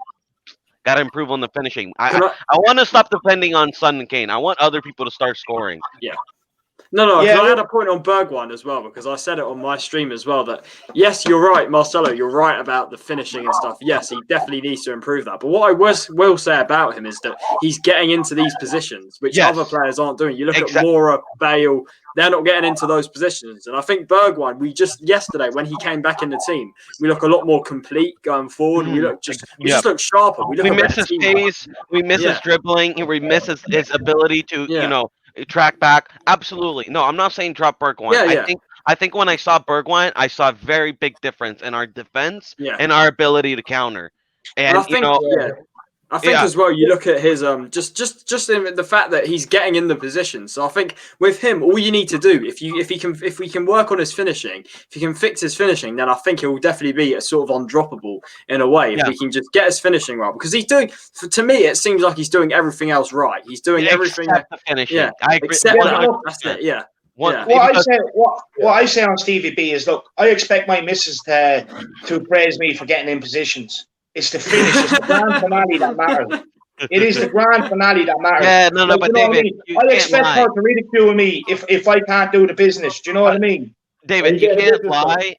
improve on the finishing. I want to stop depending on Son and Kane. I want other people to start scoring. Yeah. No, I had a point on Bergwijn as well, because I said it on my stream as well that, yes, you're right, Marcelo, you're right about the finishing and stuff. Yes, he definitely needs to improve that. But what I will say about him is that he's getting into these positions, which other players aren't doing. You look at Moura, Bale, they're not getting into those positions. And I think Bergwijn, yesterday, when he came back in the team, we look a lot more complete going forward. We just look sharper. We miss his pace, we miss his dribbling, we miss his ability to, you know, track back. Absolutely. No, I'm not saying drop Bergwijn. I think when I saw Bergwijn, I saw a very big difference in our defense and our ability to counter. And I think, I think as well, you look at his just in the fact that he's getting in the position. So I think with him, all you need to do, if we can work on his finishing, if he can fix his finishing, then I think it will definitely be a sort of undroppable in a way. If we can just get his finishing right, because he's doing. To me, it seems like he's doing everything else right. He's doing everything. Except the finishing. Yeah, I agree. Except that's it. Yeah. What I say on Stevie B is, look, I expect my missus to praise me for getting in positions. It's the finish. It's the grand finale that matters. It is the grand finale that matters. Yeah, no, but David, I expect her to ridicule me if I can't do the business. Do you know what I mean? David, you can't lie.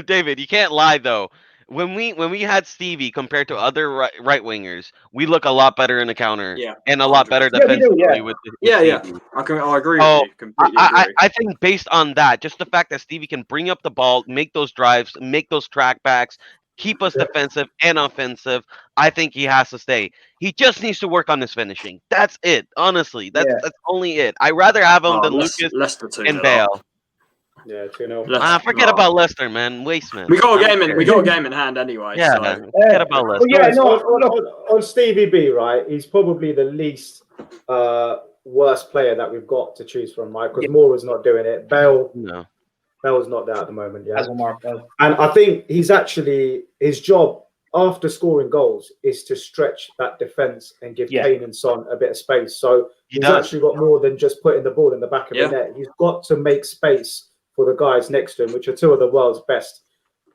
David, you can't lie though. When we had Stevie compared to other right wingers, we look a lot better in the counter and a lot better defensively with Stevie. I agree with you. Completely agree. I think based on that, just the fact that Stevie can bring up the ball, make those drives, make those trackbacks, keep us defensive and offensive, I think he has to stay. He just needs to work on his finishing. That's it. Honestly, that's only it. I'd rather have him than Lucas and Bale. Yeah, 2-0. Forget about Leicester, man. Waste, man. We got a game in hand anyway. Yeah, so. man. Forget about Leicester. On Stevie B, right? He's probably the least worst player that we've got to choose from, right? Because Moura's not doing it. Bale's not there at the moment. Yeah, and I think he's actually, his job after scoring goals is to stretch that defense and give Kane and Son a bit of space. So he's actually got more than just putting the ball in the back of the net. He's got to make space for the guys next to him, which are two of the world's best,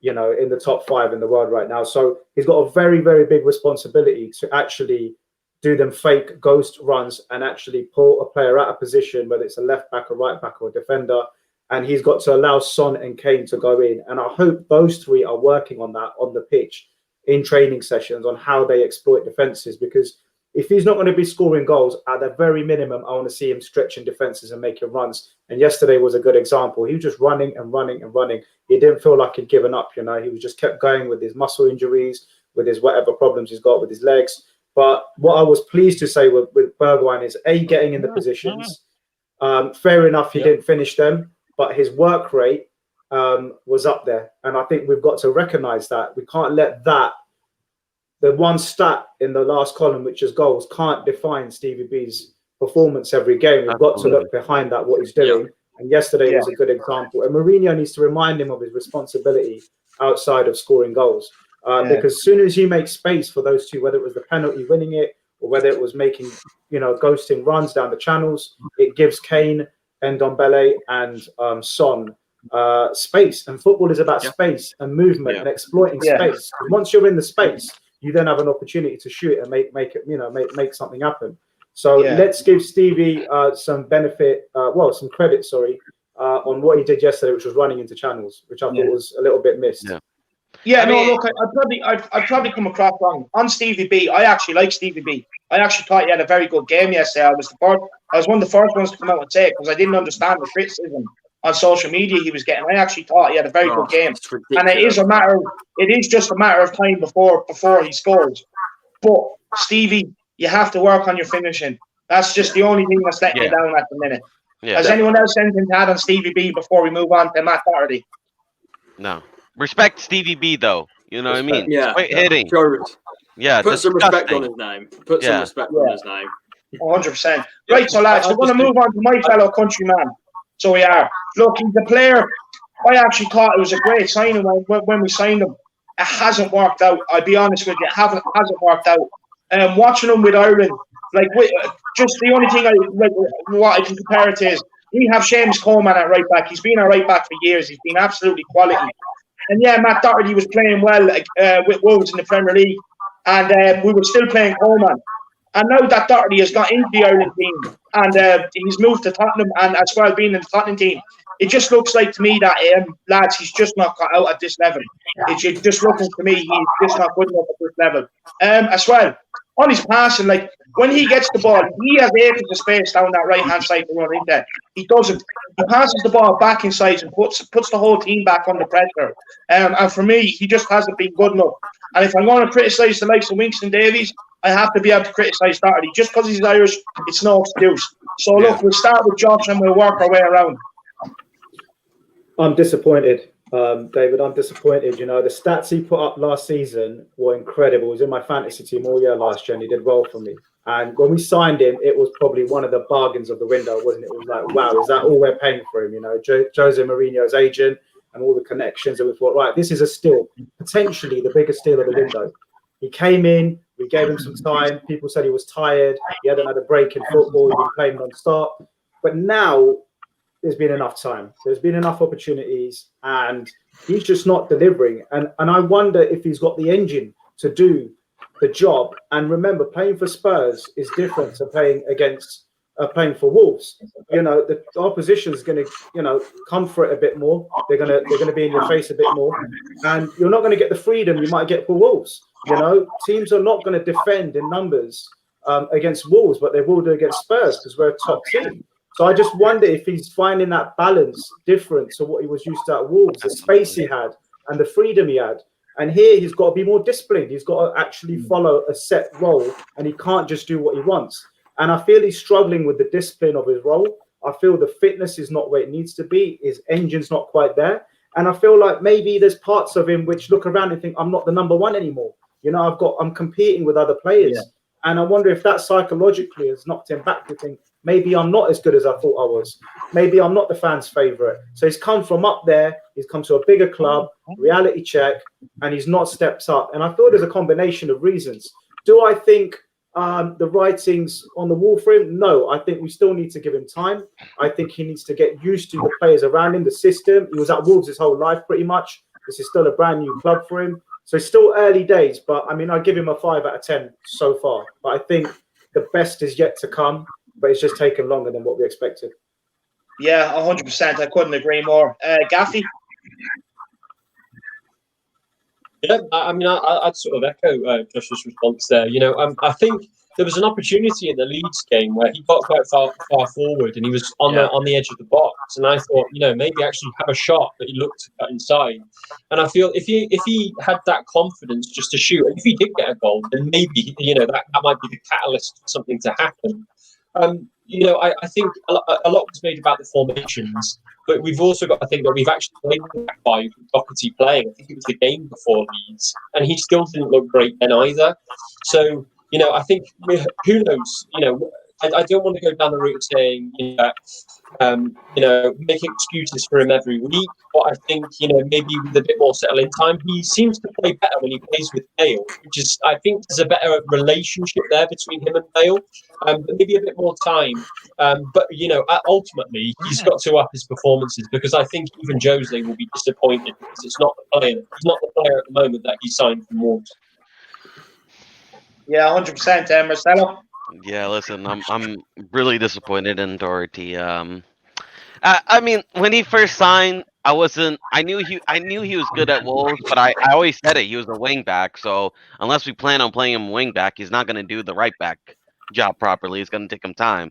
you know, in the top 5 in the world right now. So he's got a very, very big responsibility to actually do them fake ghost runs and actually pull a player out of position, whether it's a left back, a right back, or a defender. And he's got to allow Son and Kane to go in. And I hope those three are working on that on the pitch in training sessions on how they exploit defenses, because if he's not going to be scoring goals, at the very minimum, I want to see him stretching defenses and making runs. And yesterday was a good example. He was just running and running and running. He didn't feel like he'd given up, you know. He was just kept going with his muscle injuries, with his whatever problems he's got with his legs. But what I was pleased to say with Bergwijn is, A, getting in the positions. Fair enough, he didn't finish them, but his work rate was up there. And I think we've got to recognise that. We can't let that, the one stat in the last column, which is goals, can't define Stevie B's performance every game. We've got to look behind that, what he's doing. And yesterday was a good example. And Mourinho needs to remind him of his responsibility outside of scoring goals. Because as soon as you make space for those two, whether it was the penalty winning it or whether it was making, you know, ghosting runs down the channels, it gives Kane, Ndombele and Son space. And football is about space and movement and exploiting space. And once you're in the space, you then have an opportunity to shoot and make it, you know, make something happen. So let's give Stevie some benefit, some credit, on what he did yesterday, which was running into channels, which I thought was a little bit missed. Look, I'd probably come across wrong on Stevie B. I actually like Stevie B. I actually thought he had a very good game yesterday. I was one of the first ones to come out and say it, because I didn't understand the criticism on social media he was getting. I actually thought he had a very good game, and it is just a matter of time before he scores. But Stevie, you have to work on your finishing. That's just the only thing that's letting you down at the minute. Has anyone else anything to add on Stevie B before we move on to Matt Doherty? No. Respect Stevie B, though. You know what I mean? Yeah. Quit hitting. Yeah. Put some respect on his name. Put some respect on his name. 100%. Right, so lads, we're going to move on to my fellow countryman. So we are. Look, he's a player. I actually thought it was a great signing when we signed him. It hasn't worked out. I'll be honest with you. It hasn't worked out. Watching him with Ireland, just the only thing what I can compare it to is we have Seamus Coleman at right back. He's been our right back for years. He's been absolutely quality. And Matt Doherty was playing well with Wolves in the Premier League, and we were still playing Coleman. And now that Doherty has got into the Ireland team and he's moved to Tottenham, and as well being in the Tottenham team, it just looks like to me that lads, he's just not got out at this level. It's just looking to me he's just not good enough at this level. As well, on his passing, when he gets the ball, he has acres of space down that right hand side to run into. He doesn't. He passes the ball back inside and puts the whole team back under pressure. And for me, he just hasn't been good enough. And if I'm going to criticise the likes of Winks and Davies, I have to be able to criticise Doherty. Just because he's Irish, it's no excuse. So look, we'll start with Josh and we'll work our way around. I'm disappointed, David. I'm disappointed. You know, the stats he put up last season were incredible. He was in my fantasy team all year last year, and he did well for me. And when we signed him, it was probably one of the bargains of the window, wasn't it? It was like, wow, is that all we're paying for him? You know, Jose Mourinho's agent and all the connections. And we thought, right, this is a steal, potentially the biggest steal of the window. He came in, we gave him some time. People said he was tired. He hadn't had a break in football. He'd been playing non-stop. But now there's been enough time. There's been enough opportunities, and he's just not delivering. And I wonder if he's got the engine to do the job. And remember, playing for Spurs is different to playing for Wolves. You know, the opposition is going to, you know, come for it a bit more. They're going to be in your face a bit more, and you're not going to get the freedom you might get for Wolves. You know, teams are not going to defend in numbers against Wolves, but they will do against Spurs because we're a top team. So I just wonder if he's finding that balance different to what he was used to at Wolves, the space he had and the freedom he had. And here he's got to be more disciplined. He's got to actually follow a set role, and he can't just do what he wants. And I feel he's struggling with the discipline of his role. I feel the fitness is not where it needs to be. His engine's not quite there. And I feel like maybe there's parts of him which look around and think, I'm not the number one anymore. You know, I'm competing with other players. Yeah. And I wonder if that psychologically has knocked him back to think, maybe I'm not as good as I thought I was. Maybe I'm not the fans' favourite. So he's come from up there. He's come to a bigger club, reality check, and he's not stepped up. And I feel there's a combination of reasons. Do I think the writings on the wall for him? No, I think we still need to give him time. I think he needs to get used to the players around him, the system. He was at Wolves his whole life pretty much. This is still a brand new club for him. So it's still early days, but I mean, I give him a 5 out of 10 so far. But I think the best is yet to come, but it's just taken longer than what we expected. Yeah, 100%. I couldn't agree more. Gaffie? Yeah, I mean, I'd sort of echo Josh's response there. You know, I think there was an opportunity in the Leeds game where he got quite far forward and he was on the edge of the box, and I thought, you know, maybe actually have a shot, but he looked to cut inside. And I feel if he had that confidence just to shoot, and if he did get a goal, then maybe, you know, that might be the catalyst for something to happen. You know, I think a lot was made about the formations, but we've also got to think that we've actually played with that 5 with Doherty playing. I think it was the game before Leeds, and he still didn't look great then either. So, you know, I think, who knows, you know, I don't want to go down the route of saying, you know, making excuses for him every week, but I think, you know, maybe with a bit more settling time, he seems to play better when he plays with Bale, which is, I think there's a better relationship there between him and Bale, but maybe a bit more time. But, you know, ultimately, he's got to up his performances, because I think even Jose will be disappointed because he's not the player at the moment that he signed from Wolves. Yeah, 100%. Marcelo? Yeah, listen, I'm really disappointed in Doherty. I mean, when he first signed, I knew he was good at Wolves, but I always said it. He was a wing back, so unless we plan on playing him wing back, he's not going to do the right back job properly. It's going to take him time.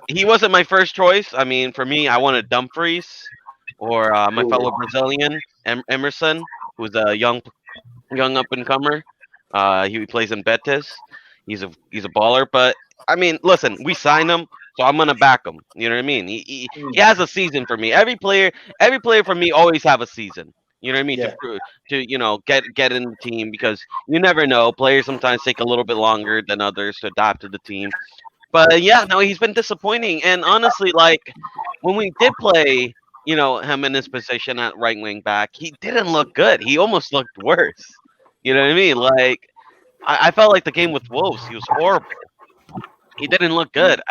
He wasn't my first choice. I mean, for me, I wanted Dumfries or my fellow Brazilian Emerson, who's a young up and comer. He plays in Betis. He's a baller. But I mean, listen, we signed him, so I'm gonna back him. You know what I mean? He has a season for me. Every player for me always have a season. You know what I mean? Yeah. To you know get in the team, because you never know. Players sometimes take a little bit longer than others to adapt to the team. But yeah, no, he's been disappointing. And honestly, like when we did play, you know, him in his position at right wing back, he didn't look good. He almost looked worse. You know what I mean? Like I felt like the game with Wolves, he was horrible. He didn't look good.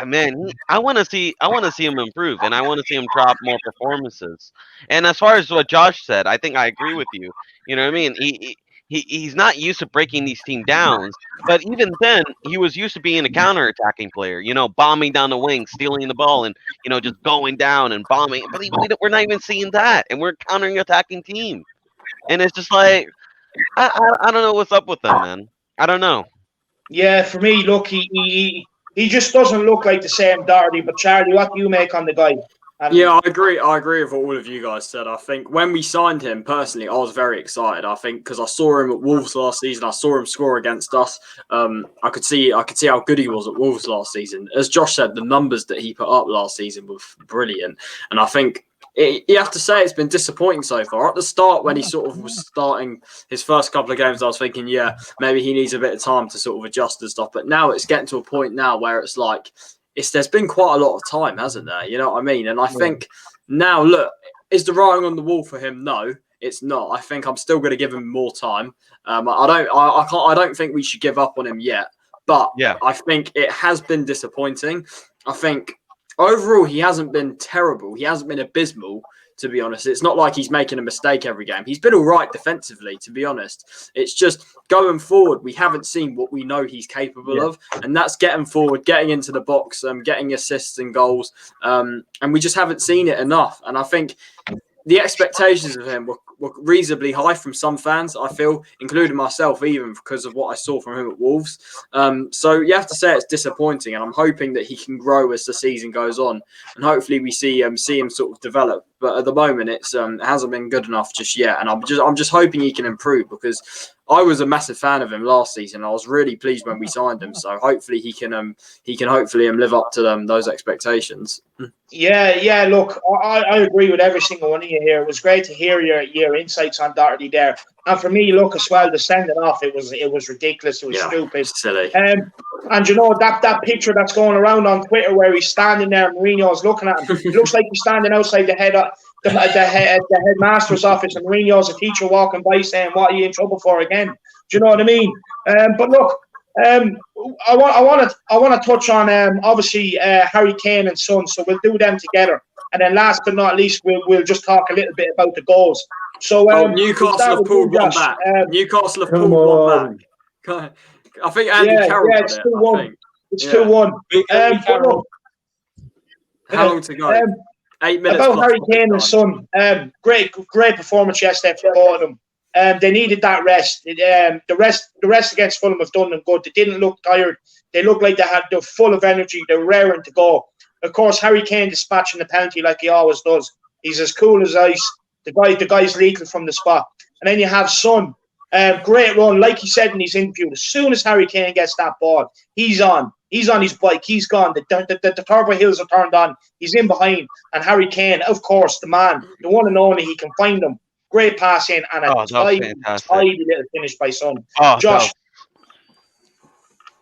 Man, I want to see him improve, and I want to see him drop more performances. And as far as what Josh said, I think I agree with you. You know what I mean? He's not used to breaking these team downs, but even then, he was used to being a counter-attacking player. You know, bombing down the wing, stealing the ball, and you know just going down and bombing. But we're not even seeing that, and we're a countering-attacking team. And it's just like I don't know what's up with them, man. I don't know. Yeah, for me, look, he just doesn't look like the same Doherty. But Charlie, what do you make on the guy? Yeah, I agree. I agree with what all of you guys said. I think when we signed him, personally, I was very excited. I think because I saw him at Wolves last season, I saw him score against us. I could see how good he was at Wolves last season. As Josh said, the numbers that he put up last season were brilliant, and I think you have to say it's been disappointing so far. At the start, when he sort of was starting his first couple of games, I was thinking, yeah, maybe he needs a bit of time to sort of adjust and stuff. But now it's getting to a point now where it's like there's been quite a lot of time, hasn't there? You know what I mean? And I think now, look, is the writing on the wall for him? No, it's not. I think I'm still going to give him more time. I don't think we should give up on him yet. But Yeah. I think it has been disappointing. I think overall, he hasn't been terrible. He hasn't been abysmal, to be honest. It's not like he's making a mistake every game. He's been all right defensively, to be honest. It's just going forward, we haven't seen what we know he's capable of, and that's getting forward, getting into the box, getting assists and goals, and we just haven't seen it enough. And I think the expectations of him were reasonably high from some fans, I feel, including myself, even because of what I saw from him at Wolves. So you have to say it's disappointing, and I'm hoping that he can grow as the season goes on, and hopefully we see him sort of develop. But at the moment, it hasn't been good enough just yet, and I'm just hoping he can improve, because I was a massive fan of him last season. I was really pleased when we signed him, so hopefully he can hopefully live up to those expectations. Yeah. Look, I agree with every single one of you here. It was great to hear your insights on Doherty there. And for me, look, as well, to send it off, it was ridiculous. It was stupid, silly. And you know that picture that's going around on Twitter where he's standing there, and Mourinho's looking at him. It looks like he's standing outside the head the headmaster's office and Mourinho's a teacher walking by saying, "What are you in trouble for again?" Do you know what I mean? But look, I want to touch on obviously Harry Kane and Son, so we'll do them together, and then last but not least, we'll just talk a little bit about the goals. So Newcastle have pulled one back. Newcastle have pulled one back. I think Andy Carroll got it's it. 2-1. It's 2-1. How long to go? 8 minutes. About Harry Kane and Son, great performance yesterday for both of them. They needed that rest. The rest against Fulham have done them good. They didn't look tired. They looked like they're full of energy. They're raring to go. Of course, Harry Kane dispatching the penalty like he always does. He's as cool as ice. The guy's lethal from the spot. And then you have Son. Great run, like he said in his interview. As soon as Harry Kane gets that ball, he's on. He's on his bike. He's gone. The turbo hills are turned on. He's in behind. And Harry Kane, of course, the man, the one and only, he can find them. Great pass in and a tidy little finish by Son. Josh.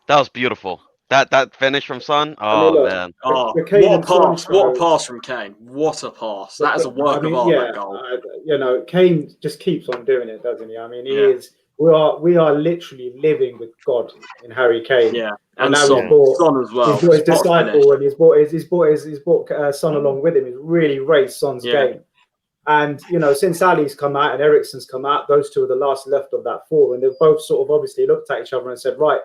That was beautiful. That finish from Son. Oh, man. Oh, what a pass. What a pass from Kane. What a pass. That is a work of art, that goal. Kane just keeps on doing it, doesn't he? I mean, he is. We are literally living with God in Harry Kane. Yeah, and now Son as well. He's brought his disciple and he's brought Son along with him. He's really raised Son's game. And since Ali's come out and Eriksen's come out, those two are the last left of that four, and they've both sort of obviously looked at each other and said, right,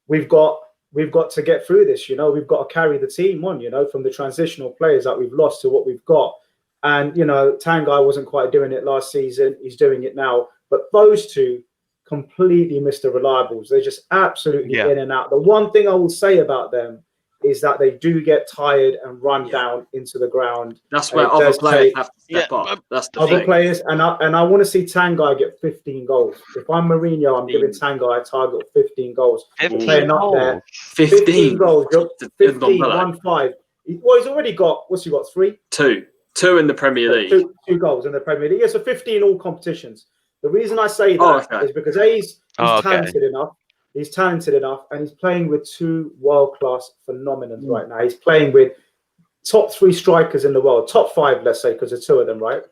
we've got to get through this. We've got to carry the team on. From the transitional players that we've lost to what we've got. And Tanguy wasn't quite doing it last season. He's doing it now. But those two completely Mr. Reliables. They're just absolutely in and out. The one thing I will say about them is that they do get tired and run down into the ground. That's where other players have to step up. That's the other players, and I want to see Tanguy get 15 goals. If I'm Mourinho, I'm giving Tanguy a target of 15 goals. 15 up there. 15 goals. 15, 1-5. Well, he's already got, what's he got, 3? 2 in the Premier League. Two goals in the Premier League. Yeah, so 15 all competitions. The reason I say that is because he's talented enough. He's talented enough, and he's playing with 2 world-class phenomenons right now. He's playing with top 3 strikers in the world, top 5, let's say, because there's 2 of them, right?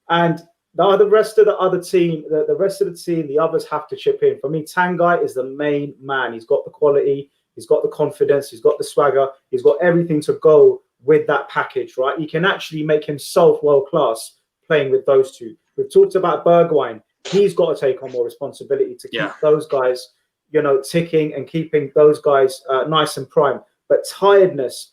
And the rest of the team, the others have to chip in. For me, Tanguy is the main man. He's got the quality, he's got the confidence, he's got the swagger, he's got everything to go with that package, right? He can actually make himself world-class playing with those 2. We've talked about Bergwijn. He's got to take on more responsibility to keep those guys ticking and keeping those guys nice and prime. But tiredness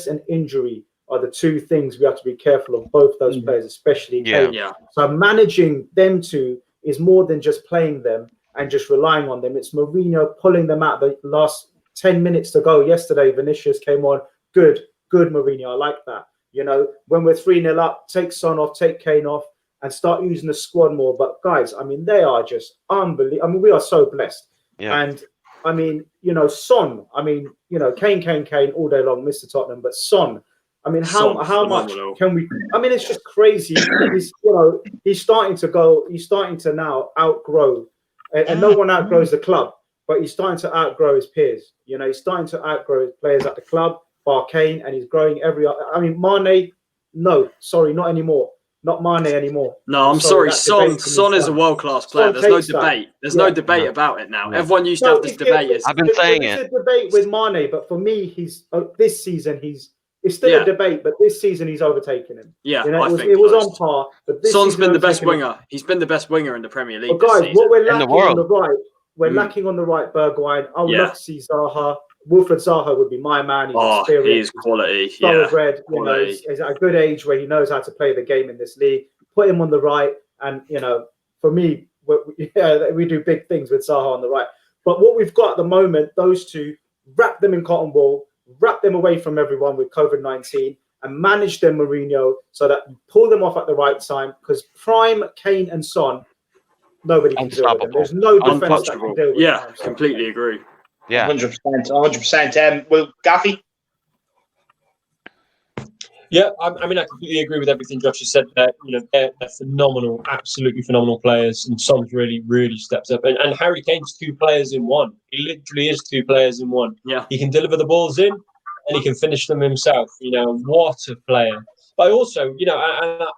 and injury are the 2 things we have to be careful of, both those players, especially Kane. So managing them 2 is more than just playing them and just relying on them. It's Mourinho pulling them out the last 10 minutes to go. Yesterday, Vinicius came on. Good, Mourinho. I like that. When we're 3-0 up, take Son off, take Kane off, and start using the squad more. But guys, I mean, they are just unbelievable. I mean, we are so blessed. Yeah. And I mean, Son, I mean, Kane all day long, Mr. Tottenham, but Son, I mean, how much can we, I mean, it's just crazy. He's starting to now outgrow, and no one outgrows the club, but he's starting to outgrow his peers. He's starting to outgrow his players at the club, bar Kane, and he's growing I mean, Mane, no, sorry, not anymore. Not Mane anymore. No, I'm sorry. Son is a world-class player. There's no debate. There's no debate about it now. Everyone used to have this debate. I've been saying it. It's a debate with Mane, but for me, this season it's still a debate, but this season he's overtaken him. Yeah, it was on par. But Son's been the best winger. He's been the best winger in the Premier League. But guys, what we're lacking on the right, lacking on on the right. Bergwijn. I would love to see Zaha. Wilfred Zaha would be my man. He's quality. Thoroughbred. He's at a good age where he knows how to play the game in this league. Put him on the right, and for me, we do big things with Zaha on the right. But what we've got at the moment, those 2, wrap them in cotton wool, wrap them away from everyone with COVID-19, and manage them, Mourinho, so that you pull them off at the right time. Because prime Kane and Son, nobody can deal with them. There's no defense that can deal with them. Yeah, completely agree. Yeah, 100%. Well, Gaffie. Yeah, I mean, I completely agree with everything Josh has said there. They're phenomenal, absolutely phenomenal players, and Son's really, really steps up. And Harry Kane's 2 players in one. He literally is 2 players in one. Yeah, he can deliver the balls in, and he can finish them himself. What a player! But I also,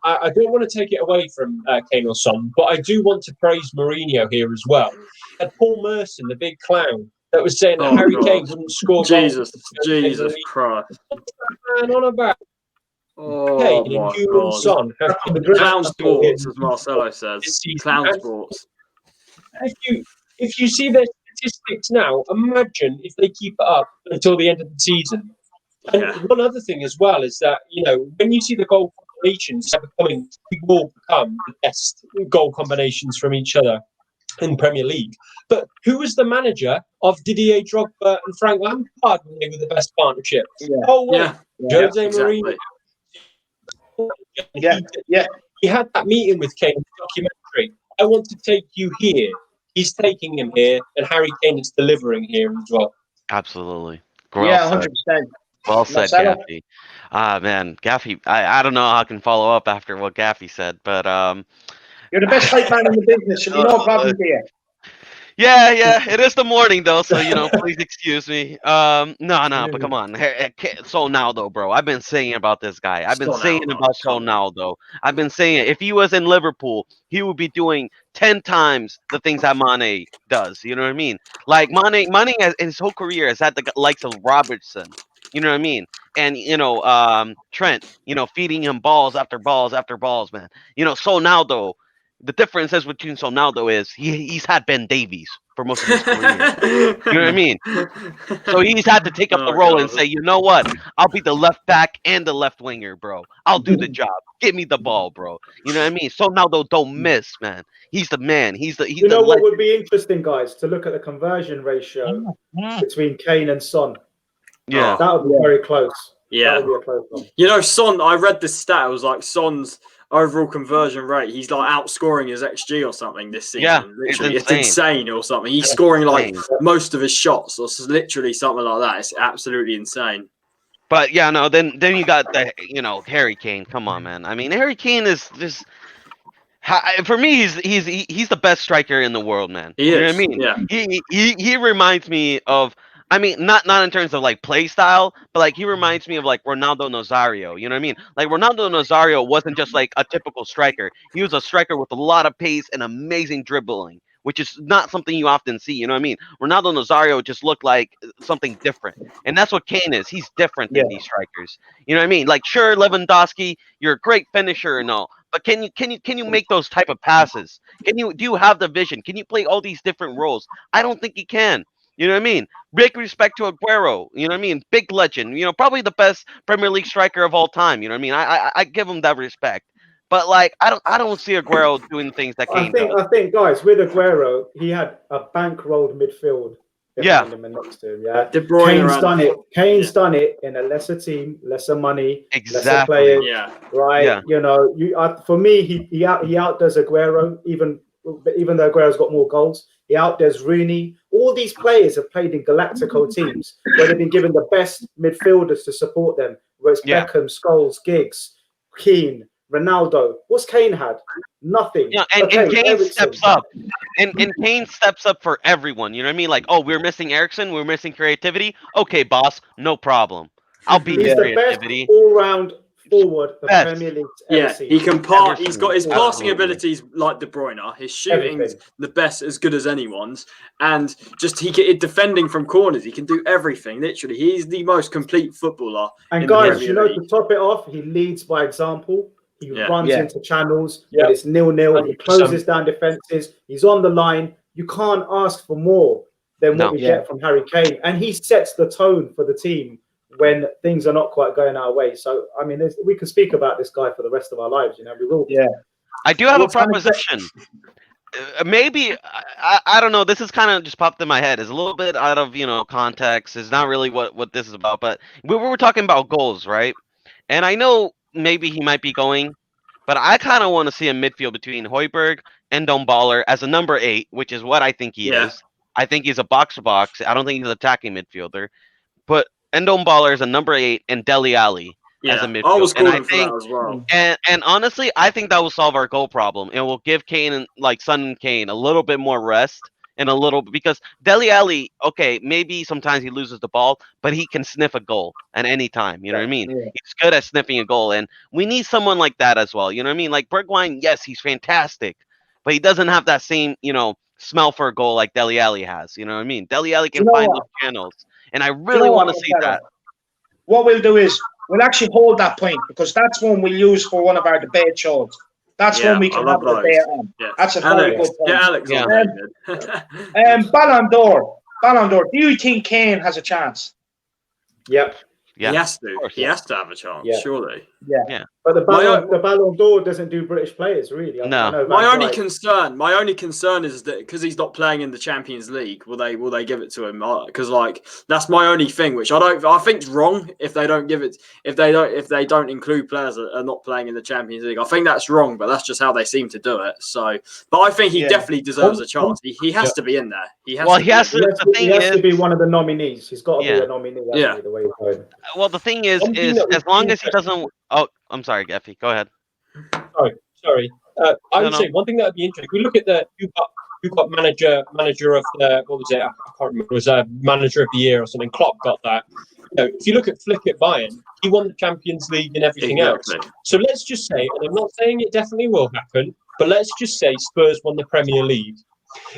I don't want to take it away from Kane or Son, but I do want to praise Mourinho here as well. And Paul Merson, the big clown, that was saying that Harry Kane wouldn't score goals. Jesus Christ. Man, on about Oh Kane and my you and God. Son have been Clown sports, as Marcelo says. Clown sports. If you see their statistics now, imagine if they keep it up until the end of the season. And one other thing as well is that, when you see the goal combinations they will become the best goal combinations from each other in Premier League. But who was the manager of Didier Drogba and Frank Lampard when they were the best partnership? Jose Mourinho. He had that meeting with Kane in the documentary. I want to take you here. He's taking him here, and Harry Kane is delivering here as well. Absolutely. Yeah, 100%. Well said, Gaffie. Man, Gaffie, I don't know how I can follow up after what Gaffie said, but you're the best hype man in the business, so no problem here. Yeah, it is the morning though, so please excuse me. No, but come on. Sonaldo, bro. I've been saying about this guy. I've been saying about Sonaldo. I've been saying if he was in Liverpool, he would be doing 10 times the things that Mane does. You know what I mean? Like Mane in his whole career has had the likes of Robertson. You know what I mean? And Trent, feeding him balls after balls after balls, man. Sonaldo. The difference is between Sonaldo is he's had Ben Davies for most of his career. You know what I mean? So he's had to take up the role and say, you know what? I'll be the left back and the left winger, bro. I'll do the job. Give me the ball, bro. You know what I mean? Sonaldo don't miss, man. He's the man. He's the what would be interesting, guys, to look at the conversion ratio between Kane and Son. Yeah. That would be very close. Yeah. That would be a close one. Son, I read this stat. It was like Son's overall conversion rate. He's like outscoring his XG or something this season. Yeah, literally, it's insane or something. He's scoring like most of his shots, or literally something like that. It's absolutely insane. But yeah, no. Then you got the Harry Kane. Come on, man. I mean, Harry Kane is just. For me, he's the best striker in the world, man. You know what I mean? Yeah. He reminds me of. I mean, not in terms of like play style, but like he reminds me of like Ronaldo Nazario. You know what I mean? Like Ronaldo Nazario wasn't just like a typical striker. He was a striker with a lot of pace and amazing dribbling, which is not something you often see. You know what I mean? Ronaldo Nazario just looked like something different, and that's what Kane is. He's different than these strikers. You know what I mean? Like sure, Lewandowski, you're a great finisher and all, but can you make those type of passes? Do you have the vision? Can you play all these different roles? I don't think you can. You know what I mean? Big respect to Aguero. You know what I mean? Big legend. Probably the best Premier League striker of all time. You know what I mean? I give him that respect. But like, I don't see Aguero doing things that Kane does. I think, guys, with Aguero, he had a bankrolled midfield behind him and next to him. Yeah, Kane's done it in a lesser team, lesser money, lesser players. Yeah, right. Yeah. For me, he outdoes Aguero even though Aguero's got more goals. He outdoes Rooney. All these players have played in Galactico teams where they've been given the best midfielders to support them. Whether it's Beckham, Scholes, Giggs, Keane, Ronaldo. What's Kane had? Nothing. Yeah, and Kane steps up. And Kane steps up for everyone. You know what I mean? Like, oh, we're missing Ericsson. We're missing creativity. Okay, boss, no problem. I'll be He's the best all-round forward the Premier League's ever seen. He can pass. He's got his passing abilities like De Bruyne. His shooting's the best, as good as anyone's, and just defending from corners. He can do everything. Literally, he's the most complete footballer. And guys, to top it off, he leads by example. He runs into channels. When it's 0-0. He closes down defenses. He's on the line. You can't ask for more than what we get from Harry Kane, and he sets the tone for the team when things are not quite going our way. So, I mean, we could speak about this guy for the rest of our lives. We will. Yeah. I do have a proposition. Maybe, I don't know. This is kind of just popped in my head. It's a little bit out of, context. It's not really what this is about. But we were talking about goals, right? And I know maybe he might be going, but I kind of want to see a midfield between Højbjerg and Domballer as a number 8, which is what I think he is. I think he's a box-to-box. I don't think he's an attacking midfielder. But Ndombele is a number 8 and Dele Alli as a midfield. I was calling for that as well. And honestly, I think that will solve our goal problem. It will give Kane and Son and Kane a little bit more rest in a little bit because Dele Alli, okay, maybe sometimes he loses the ball, but he can sniff a goal at any time. You know what I mean? Yeah. He's good at sniffing a goal, and we need someone like that as well. You know what I mean? Like Bergwijn, yes, he's fantastic, but he doesn't have that same, smell for a goal like Dele Alli has. You know what I mean? Dele Alli Do you can know find what? those channels, and I Do you really know want what, to see Marcelo? that. What we'll do is we'll actually hold that point because that's one we'll use for one of our debate shows. That's one we I can love have a those. debate on. Yeah. That's a very Alex. good point. Yeah, Alex Yeah. on there, good. Ballon d'Or. Ballon d'Or. Do you think Kane has a chance? Yep. Yeah, He has to. of course, He yeah. has to have a chance, Yeah. surely. Yeah. But the My- Ballon d'Or doesn't do British players, really. I mean, No. I know My Van only Dijk- concern is that because he's not playing in the Champions League, will they give it to him? Because that's my only thing, which I think's wrong if they don't give it if they don't include players that are not playing in the Champions League. I think that's wrong, but that's just how they seem to do it. So, but I think he Yeah. definitely deserves a chance. He has to be in there. He has. Well, to he has to. The He thing has to is, be one of the nominees. He's got to be Yeah. a nominee, hasn't Yeah. he, the way he's going. well, the thing is One thing that as was long as he doesn't. Oh, I'm sorry, Gaffie. Go ahead. Sorry. I No, would no. say one thing that would be interesting. We look at who got manager of the what was it? I can't remember. It was manager of the year or something. Klopp got that. If you look at Flick at Bayern, he won the Champions League and everything else. So let's just say, and I'm not saying it definitely will happen, but let's just say Spurs won the Premier League.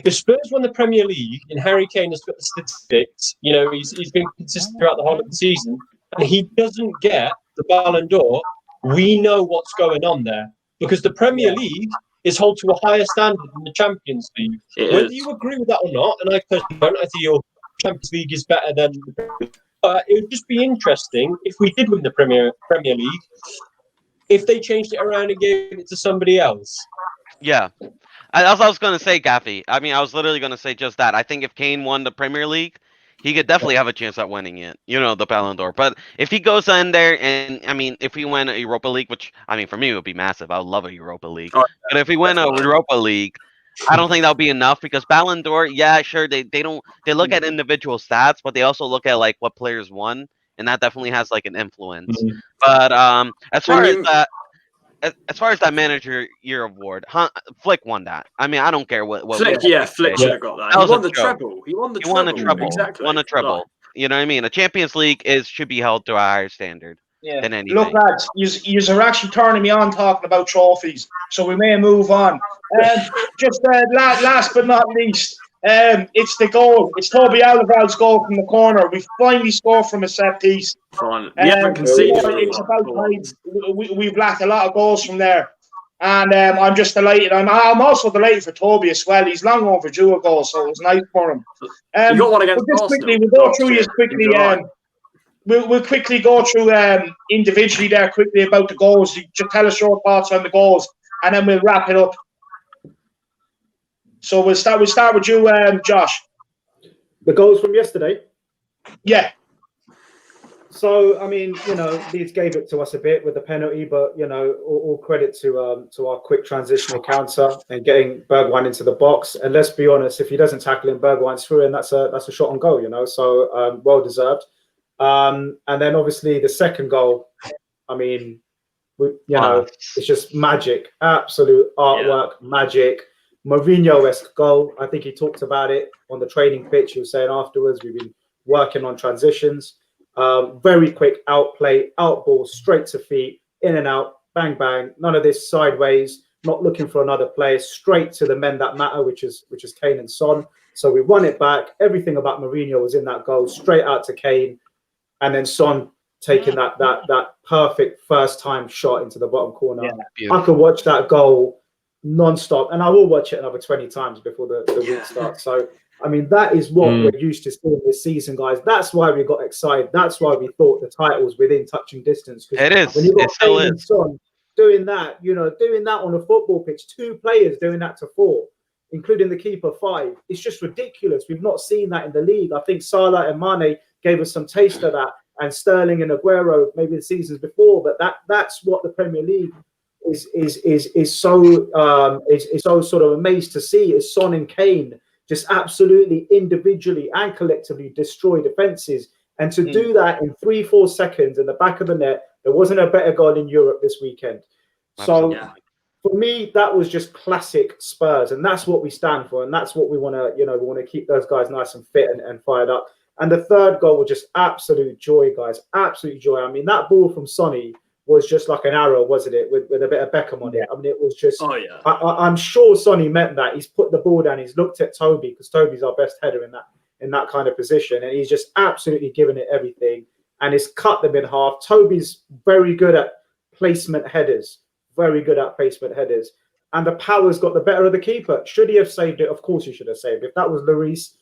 If Spurs won the Premier League and Harry Kane has got the statistics, he's been consistent throughout the whole of the season, and he doesn't get the Ballon d'Or, we know what's going on there. Because the Premier League is held to a higher standard than the Champions League. Whether you agree with that or not, and I personally don't, I think your Champions League is better than the Premier League. It would just be interesting if we did win the Premier League, if they changed it around and gave it to somebody else. Yeah. As I was going to say, Gaffie. I mean, I was literally going to say just that. I think if Kane won the Premier League, he could definitely have a chance at winning it. The Ballon d'Or. But if he goes in there and, I mean, if we win a Europa League, which, I mean, for me, it would be massive. I would love a Europa League. Oh, but if we win a Europa League, I don't think that'll be enough because Ballon d'Or, yeah, sure, they look at individual stats, but they also look at, like, what players won, and that definitely has, like, an influence. Mm-hmm. But as far as that manager year award, Flick won that. I mean, I don't care what Flick should have got that. That He was won a the joke. treble. He won the He won a treble. treble. Exactly. Won a treble. Like, You know what I mean? A Champions League should be held to a higher standard than anything. Look, lads, you are actually turning me on talking about trophies, so we may move on. Just last but not least, it's the goal. It's Toby Alderweireld's goal from the corner. We finally scored from a set piece. fine. We haven't conceded. It's about time. We've lacked a lot of goals from there. And I'm just delighted. I'm also delighted for Toby as well. He's long overdue a goal, so it was nice for him. You got one against just Arsenal. quickly, we'll go through quickly. We'll quickly go through individually there quickly about the goals. You just tell us your thoughts on the goals, and then we'll wrap it up. So we'll start with you, Josh. The goals from yesterday. Yeah. So, I mean, Leeds gave it to us a bit with the penalty, but, all credit to our quick transitional counter and getting Bergwijn into the box. And let's be honest, if he doesn't tackle him, Bergwijn's through, and that's a shot on goal, so well deserved. And then obviously the second goal, I mean, it's just magic, absolute artwork, magic, Mourinho-esque goal. I think he talked about it on the training pitch. He was saying afterwards, we've been working on transitions. Very quick outplay, out ball, straight to feet, in and out, bang, bang. None of this sideways, not looking for another player, straight to the men that matter, which is Kane and Son. So we won it back. Everything about Mourinho was in that goal, straight out to Kane. And then Son taking that perfect first time shot into the bottom corner. Yeah, I could watch that goal non-stop, and I will watch it another 20 times before the week starts. So I mean, that is what we're used to seeing this season, guys. That's why we got excited. That's why we thought the title was within touching distance. It is. When you got It still Kane and is. Son doing that, doing that on a football pitch, 2 players doing that to 4, including the keeper 5. It's just ridiculous. We've not seen that in the league. I think Salah and Mane gave us some taste of that, and Sterling and Aguero maybe the seasons before. But that's what the Premier League is so sort of amazed to see, is Son and Kane just absolutely individually and collectively destroy defenses. And to do that in 3-4 seconds in the back of the net, there wasn't a better goal in Europe this weekend. So for me, that was just classic Spurs, and that's what we stand for, and that's what we want to, we want to keep those guys nice and fit and fired up. And the third goal was just absolute joy, guys, absolute joy. I mean, that ball from Sonny was just like an arrow, wasn't it, with a bit of Beckham on it? I mean, it was just. Oh yeah. I'm sure Sonny meant that. He's put the ball down. He's looked at Toby, because Toby's our best header in that kind of position, and he's just absolutely given it everything, and he's cut them in half. Toby's very good at placement headers. Very good at placement headers, and the power's got the better of the keeper. Should he have saved it? Of course he should have saved it. If that was Lloris,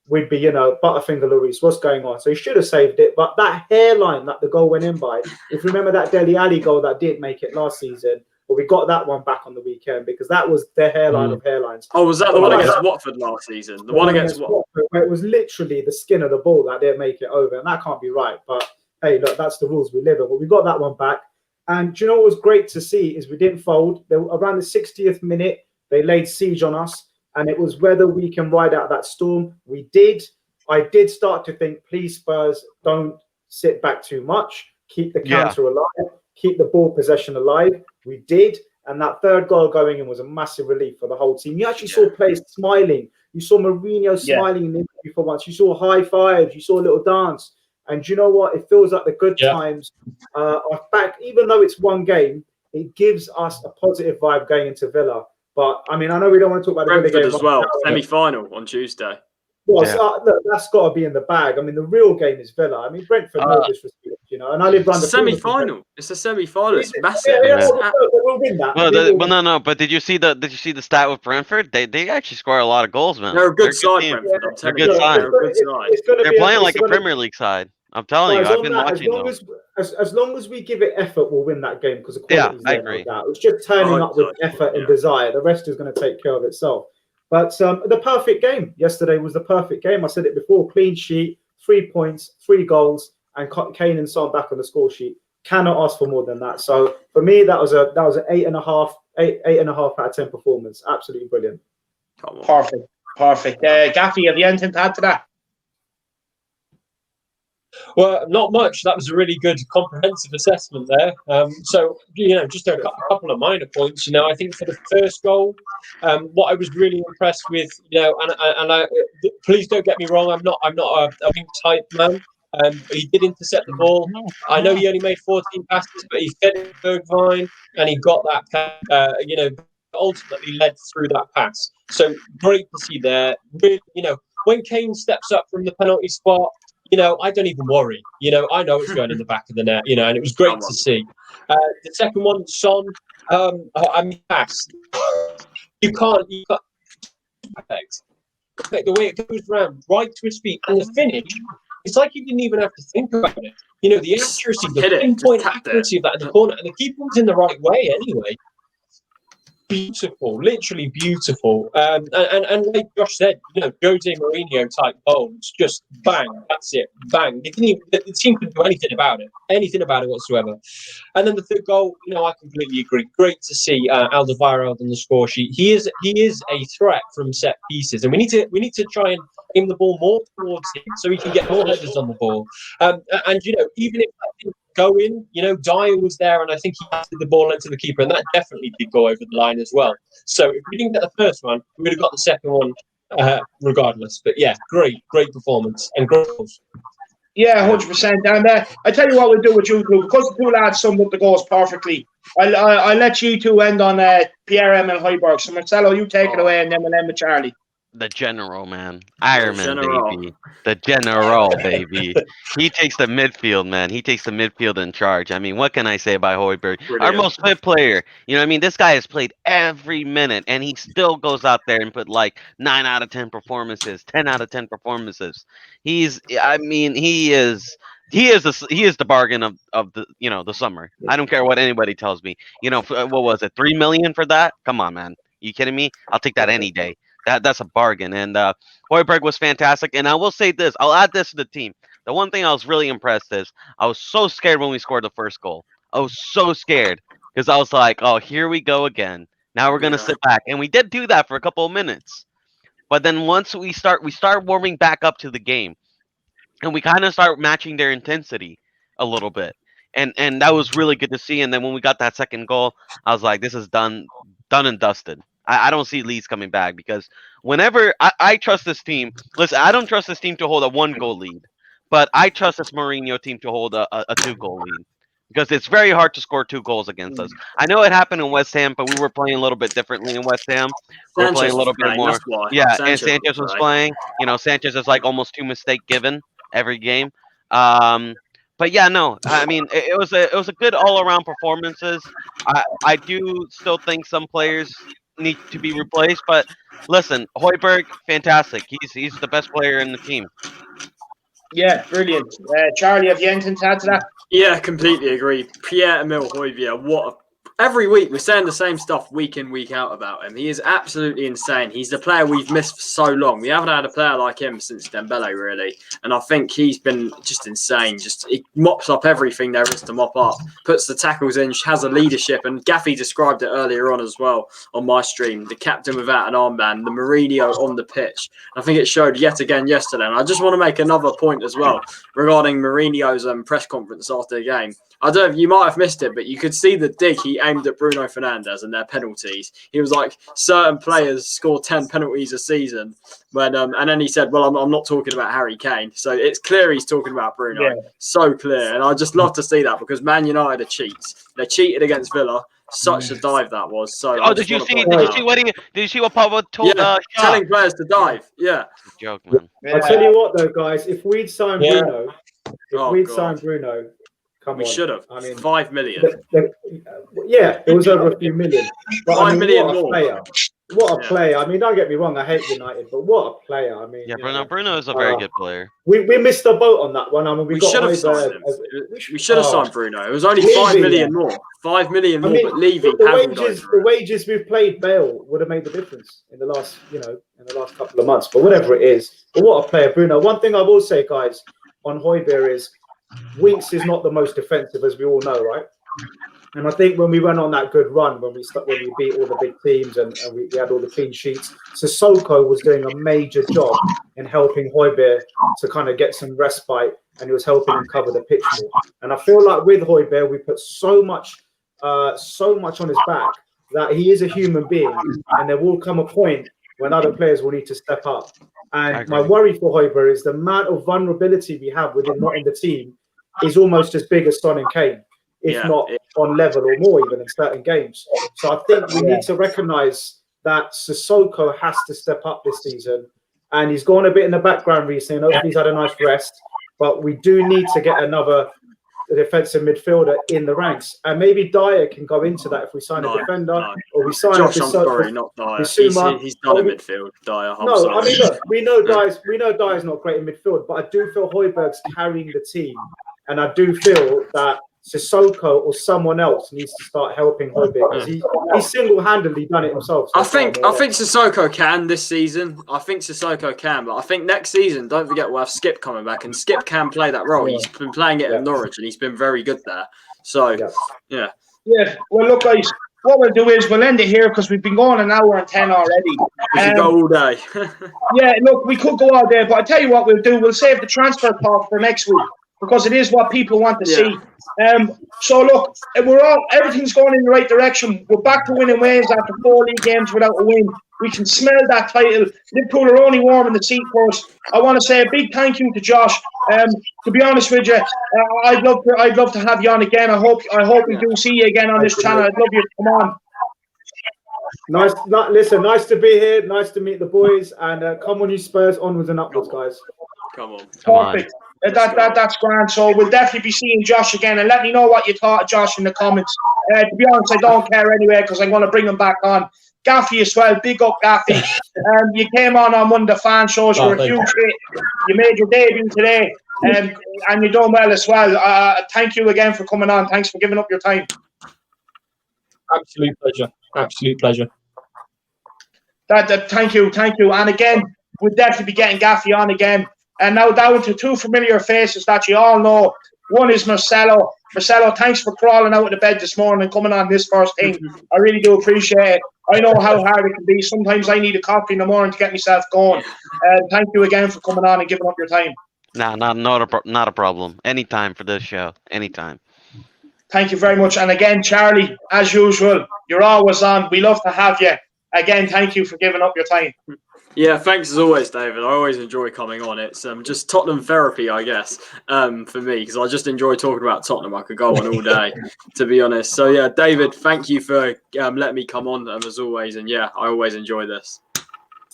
we'd be, Butterfinger Lloris, what's going on? So he should have saved it. But that hairline that the goal went in by, if you remember that Dele Alli goal that didn't make it last season, but we got that one back on the weekend, because that was the hairline of hairlines. Oh, was that the one against Watford last season? The one against Watford, where it was literally the skin of the ball that didn't make it over, and that can't be right. But hey, look, that's the rules we live in. But we got that one back. And do you know what was great to see is we didn't fold. Around the 60th minute, they laid siege on us, and it was whether we can ride out that storm. We did. I did start to think, please, Spurs, don't sit back too much. Keep the counter alive. Keep the ball possession alive. We did. And that third goal going in was a massive relief for the whole team. You actually saw players smiling. You saw Mourinho smiling in the interview for once. You saw high fives. You saw a little dance. And you know what? It feels like the good times are back. Even though it's one game, it gives us a positive vibe going into Villa. But, I mean, I know we don't want to talk about the Villa game as well. Semi-final on Tuesday. Well, look, that's got to be in the bag. I mean, the real game is Villa. I mean, Brentford, no disrespect, and I live around the semi-final. It's a semi-final. It's massive. We'll win that. Well, no. But did you see the stat with Brentford? They actually score a lot of goals, man. They're a good side, Brentford. They're a good side. They're playing like a Premier League side. I'm telling you, I've been watching them. As long as we give it effort, we'll win that game, because the quality is there. I agree. It's just turning up with effort and desire. The rest is going to take care of itself. But the perfect game yesterday was the perfect game. I said it before: clean sheet, 3 points, 3 goals, and Kane and Son back on the score sheet. Cannot ask for more than that. So for me, that was an 8.5 out of 10 performance. Absolutely brilliant. Perfect. Gaffie, have you anything to add to that? Well, not much. That was a really good comprehensive assessment there. So, just a couple of minor points. I think for the first goal, what I was really impressed with, please don't get me wrong, I'm not a wing type man. He did intercept the ball. I know he only made 14 passes, but he fed it to Bergwijn, and he got that, ultimately led through that pass. So great to see there. Really, when Kane steps up from the penalty spot, I don't even worry. I know it's going in the back of the net, and it was great to see. The second one, Son, pass. You can't perfect. The way it goes around, right to his feet, and the finish, it's like he didn't even have to think about it. The accuracy, the pinpoint accuracy of that in the corner, and the keeper was in the right way anyway. Beautiful, literally beautiful. And like Josh said, Jose Mourinho type goals, just bang, that's it, bang. The team couldn't do anything about it whatsoever. And then the third goal, I completely agree. Great to see Alderweireld on the score sheet. He is a threat from set pieces, and we need to try and aim the ball more towards him so he can get more headers on the ball. And even if that didn't go in, Dier was there, and I think he passed the ball into the keeper, and that definitely did go over the line as well. So if we didn't get the first one, we would have got the second one regardless. But yeah, great performance and great goals. Yeah, 100%. And I tell you what we'll do with you two, because the two lads summed up the goals perfectly. I'll let you two end on Pierre-Emile Højbjerg. So Marcelo, you take it away, and then we'll end with Charlie. The general, man. Ironman, baby. The general, baby. He takes the midfield, man. He takes the midfield in charge. I mean, what can I say about Højbjerg? Our most fit player. This guy has played every minute, and he still goes out there and put like 9 out of 10 performances, 10 out of 10 performances. He is the bargain of the the summer. I don't care what anybody tells me. What was it, 3 million for that? Come on, man. You kidding me? I'll take that any day. That's a bargain. And Højbjerg was fantastic. And I will say this. I'll add this to the team. The one thing I was really impressed is I was so scared when we scored the first goal. I was so scared because I was like, oh, here we go again. Now we're going to sit back. And we did do that for a couple of minutes. But then once we start warming back up to the game. And we kind of start matching their intensity a little bit. And that was really good to see. And then when we got that second goal, I was like, this is done done and dusted. I don't see Leeds coming back because whenever I trust this team, listen, I don't trust this team to hold a 1-goal lead, but I trust this Mourinho team to hold a 2-goal lead because it's very hard to score 2 goals against us. I know it happened in West Ham, but we were playing a little bit differently in West Ham. We were playing a little bit more. That's why. Yeah, and Sanchez was playing. Sanchez is like almost 2 mistake given every game. But yeah, no, I mean it was a good all around performances. I do still think some players need to be replaced, but listen, Højbjerg, fantastic. He's the best player in the team. Yeah, brilliant. Charlie, have you anything to add to that? Yeah, completely agree. Pierre-Emile Højbjerg, every week we're saying the same stuff week in, week out about him. He is absolutely insane. He's the player we've missed for so long. We haven't had a player like him since Dembele, really. And I think he's been just insane. He mops up everything there is to mop up, puts the tackles in, has a leadership. And Gaffie described it earlier on as well on my stream. The captain without an armband, the Mourinho on the pitch. I think it showed yet again yesterday. And I just want to make another point as well regarding Mourinho's press conference after the game. I don't know if you might have missed it, but you could see the dig he aimed at Bruno Fernandes and their penalties. He was like, certain players score 10 penalties a season. And then he said, well, I'm not talking about Harry Kane. So it's clear he's talking about Bruno. Yeah. So clear. And I just love to see that because Man United are cheats. They cheated against Villa. Such a dive that was. So did you see what Pablo told telling players to dive? Yeah. Joke, man. I'll tell you what though, guys, if we'd signed Bruno, we should have. I mean, 5 million. It was over a few million. But 5 million more. What a player. I mean, don't get me wrong, I hate United, but what a player. I mean, Bruno is a very good player. We missed the boat on that one. I mean, we should have signed him. We should have signed Bruno. It was only 5 million more. 5 million more, but Levy the wages we've played Bale would have made the difference in the last, in the last couple of months. But whatever it is, but what a player, Bruno. One thing I will say, guys, on Højbjerg is Winks is not the most defensive, as we all know, right? And I think when we went on that good run, when we beat all the big teams and we had all the clean sheets, Sissoko was doing a major job in helping Højbjerg to kind of get some respite, and he was helping him cover the pitch more. And I feel like with Højbjerg, we put so much on his back that he is a human being, and there will come a point when other players will need to step up. And my worry for Højbjerg is the amount of vulnerability we have with him not in the team is almost as big as Son and Kane, if not on level or more even in certain games. So I think we need to recognise that Sissoko has to step up this season, and he's gone a bit in the background recently. Hopefully he's had a nice rest, but we do need to get another defensive midfielder in the ranks, and maybe Dier can go into that if we sign a defender or we sign Josh. I'm sorry, not Dier. He's done in midfield. Dier. I mean, look, we know Dier's not great in midfield, but I do feel Højbjerg's carrying the team, and I do feel that Sissoko or someone else needs to start helping Højbjerg because he's single-handedly done it himself. I think Sissoko can this season. I think Sissoko can, but I think next season, don't forget, we'll have Skip coming back, and Skip can play that role. He's been playing it at Norwich, and he's been very good there. So, yeah. Well, look, guys, what we'll do is we'll end it here because we've been going an hour and 10 already. We could go all day. Look, we could go all day, but I tell you what we'll do. We'll save the transfer talk for next week because it is what people want to see. So look, everything's going in the right direction. We're back to winning ways after 4 league games without a win. We can smell that title. Liverpool are only warm in the seat for us. I want to say a big thank you to Josh. To be honest with you, I'd love to have you on again. I hope we do see you again on this channel. I'd love you to come on. Nice to be here. Nice to meet the boys. And come on, you Spurs, onwards and upwards, guys. Come on. Perfect. That's grand. So we'll definitely be seeing Josh again, and let me know what you thought of Josh in the comments. To be honest, I don't care anyway because I'm going to bring him back on. Gaffie as well, big up Gaffie. You came on one of the fan shows. You're a huge hit. You made your debut today, and you're doing well as well. Thank you again for coming on. Thanks for giving up your time. Absolute pleasure. Thank you. And again, we'll definitely be getting Gaffie on again. And now down to 2 familiar faces that you all know. One is Marcelo. Marcelo, thanks for crawling out of the bed this morning and coming on this first thing. I really do appreciate it. I know how hard it can be. Sometimes I need a coffee in the morning to get myself going. Thank you again for coming on and giving up your time. Not a problem. Anytime for this show. Anytime. Thank you very much. And again, Charlie, as usual, you're always on. We love to have you. Again, thank you for giving up your time. Yeah, thanks as always, David. I always enjoy coming on. It's just Tottenham therapy, I guess, for me, because I just enjoy talking about Tottenham. I could go on all day, to be honest. So, yeah, David, thank you for letting me come on, as always. And, yeah, I always enjoy this.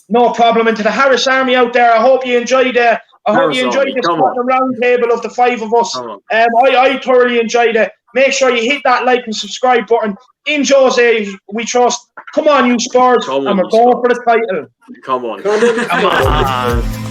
No problem. And to the Harris Army out there, I hope you enjoyed this Tottenham round table of the 5 of us. I thoroughly enjoyed it. Make sure you hit that like and subscribe button. In Jose, we trust. Come on, you Spurs. And we're going for the title. Come on. Come on.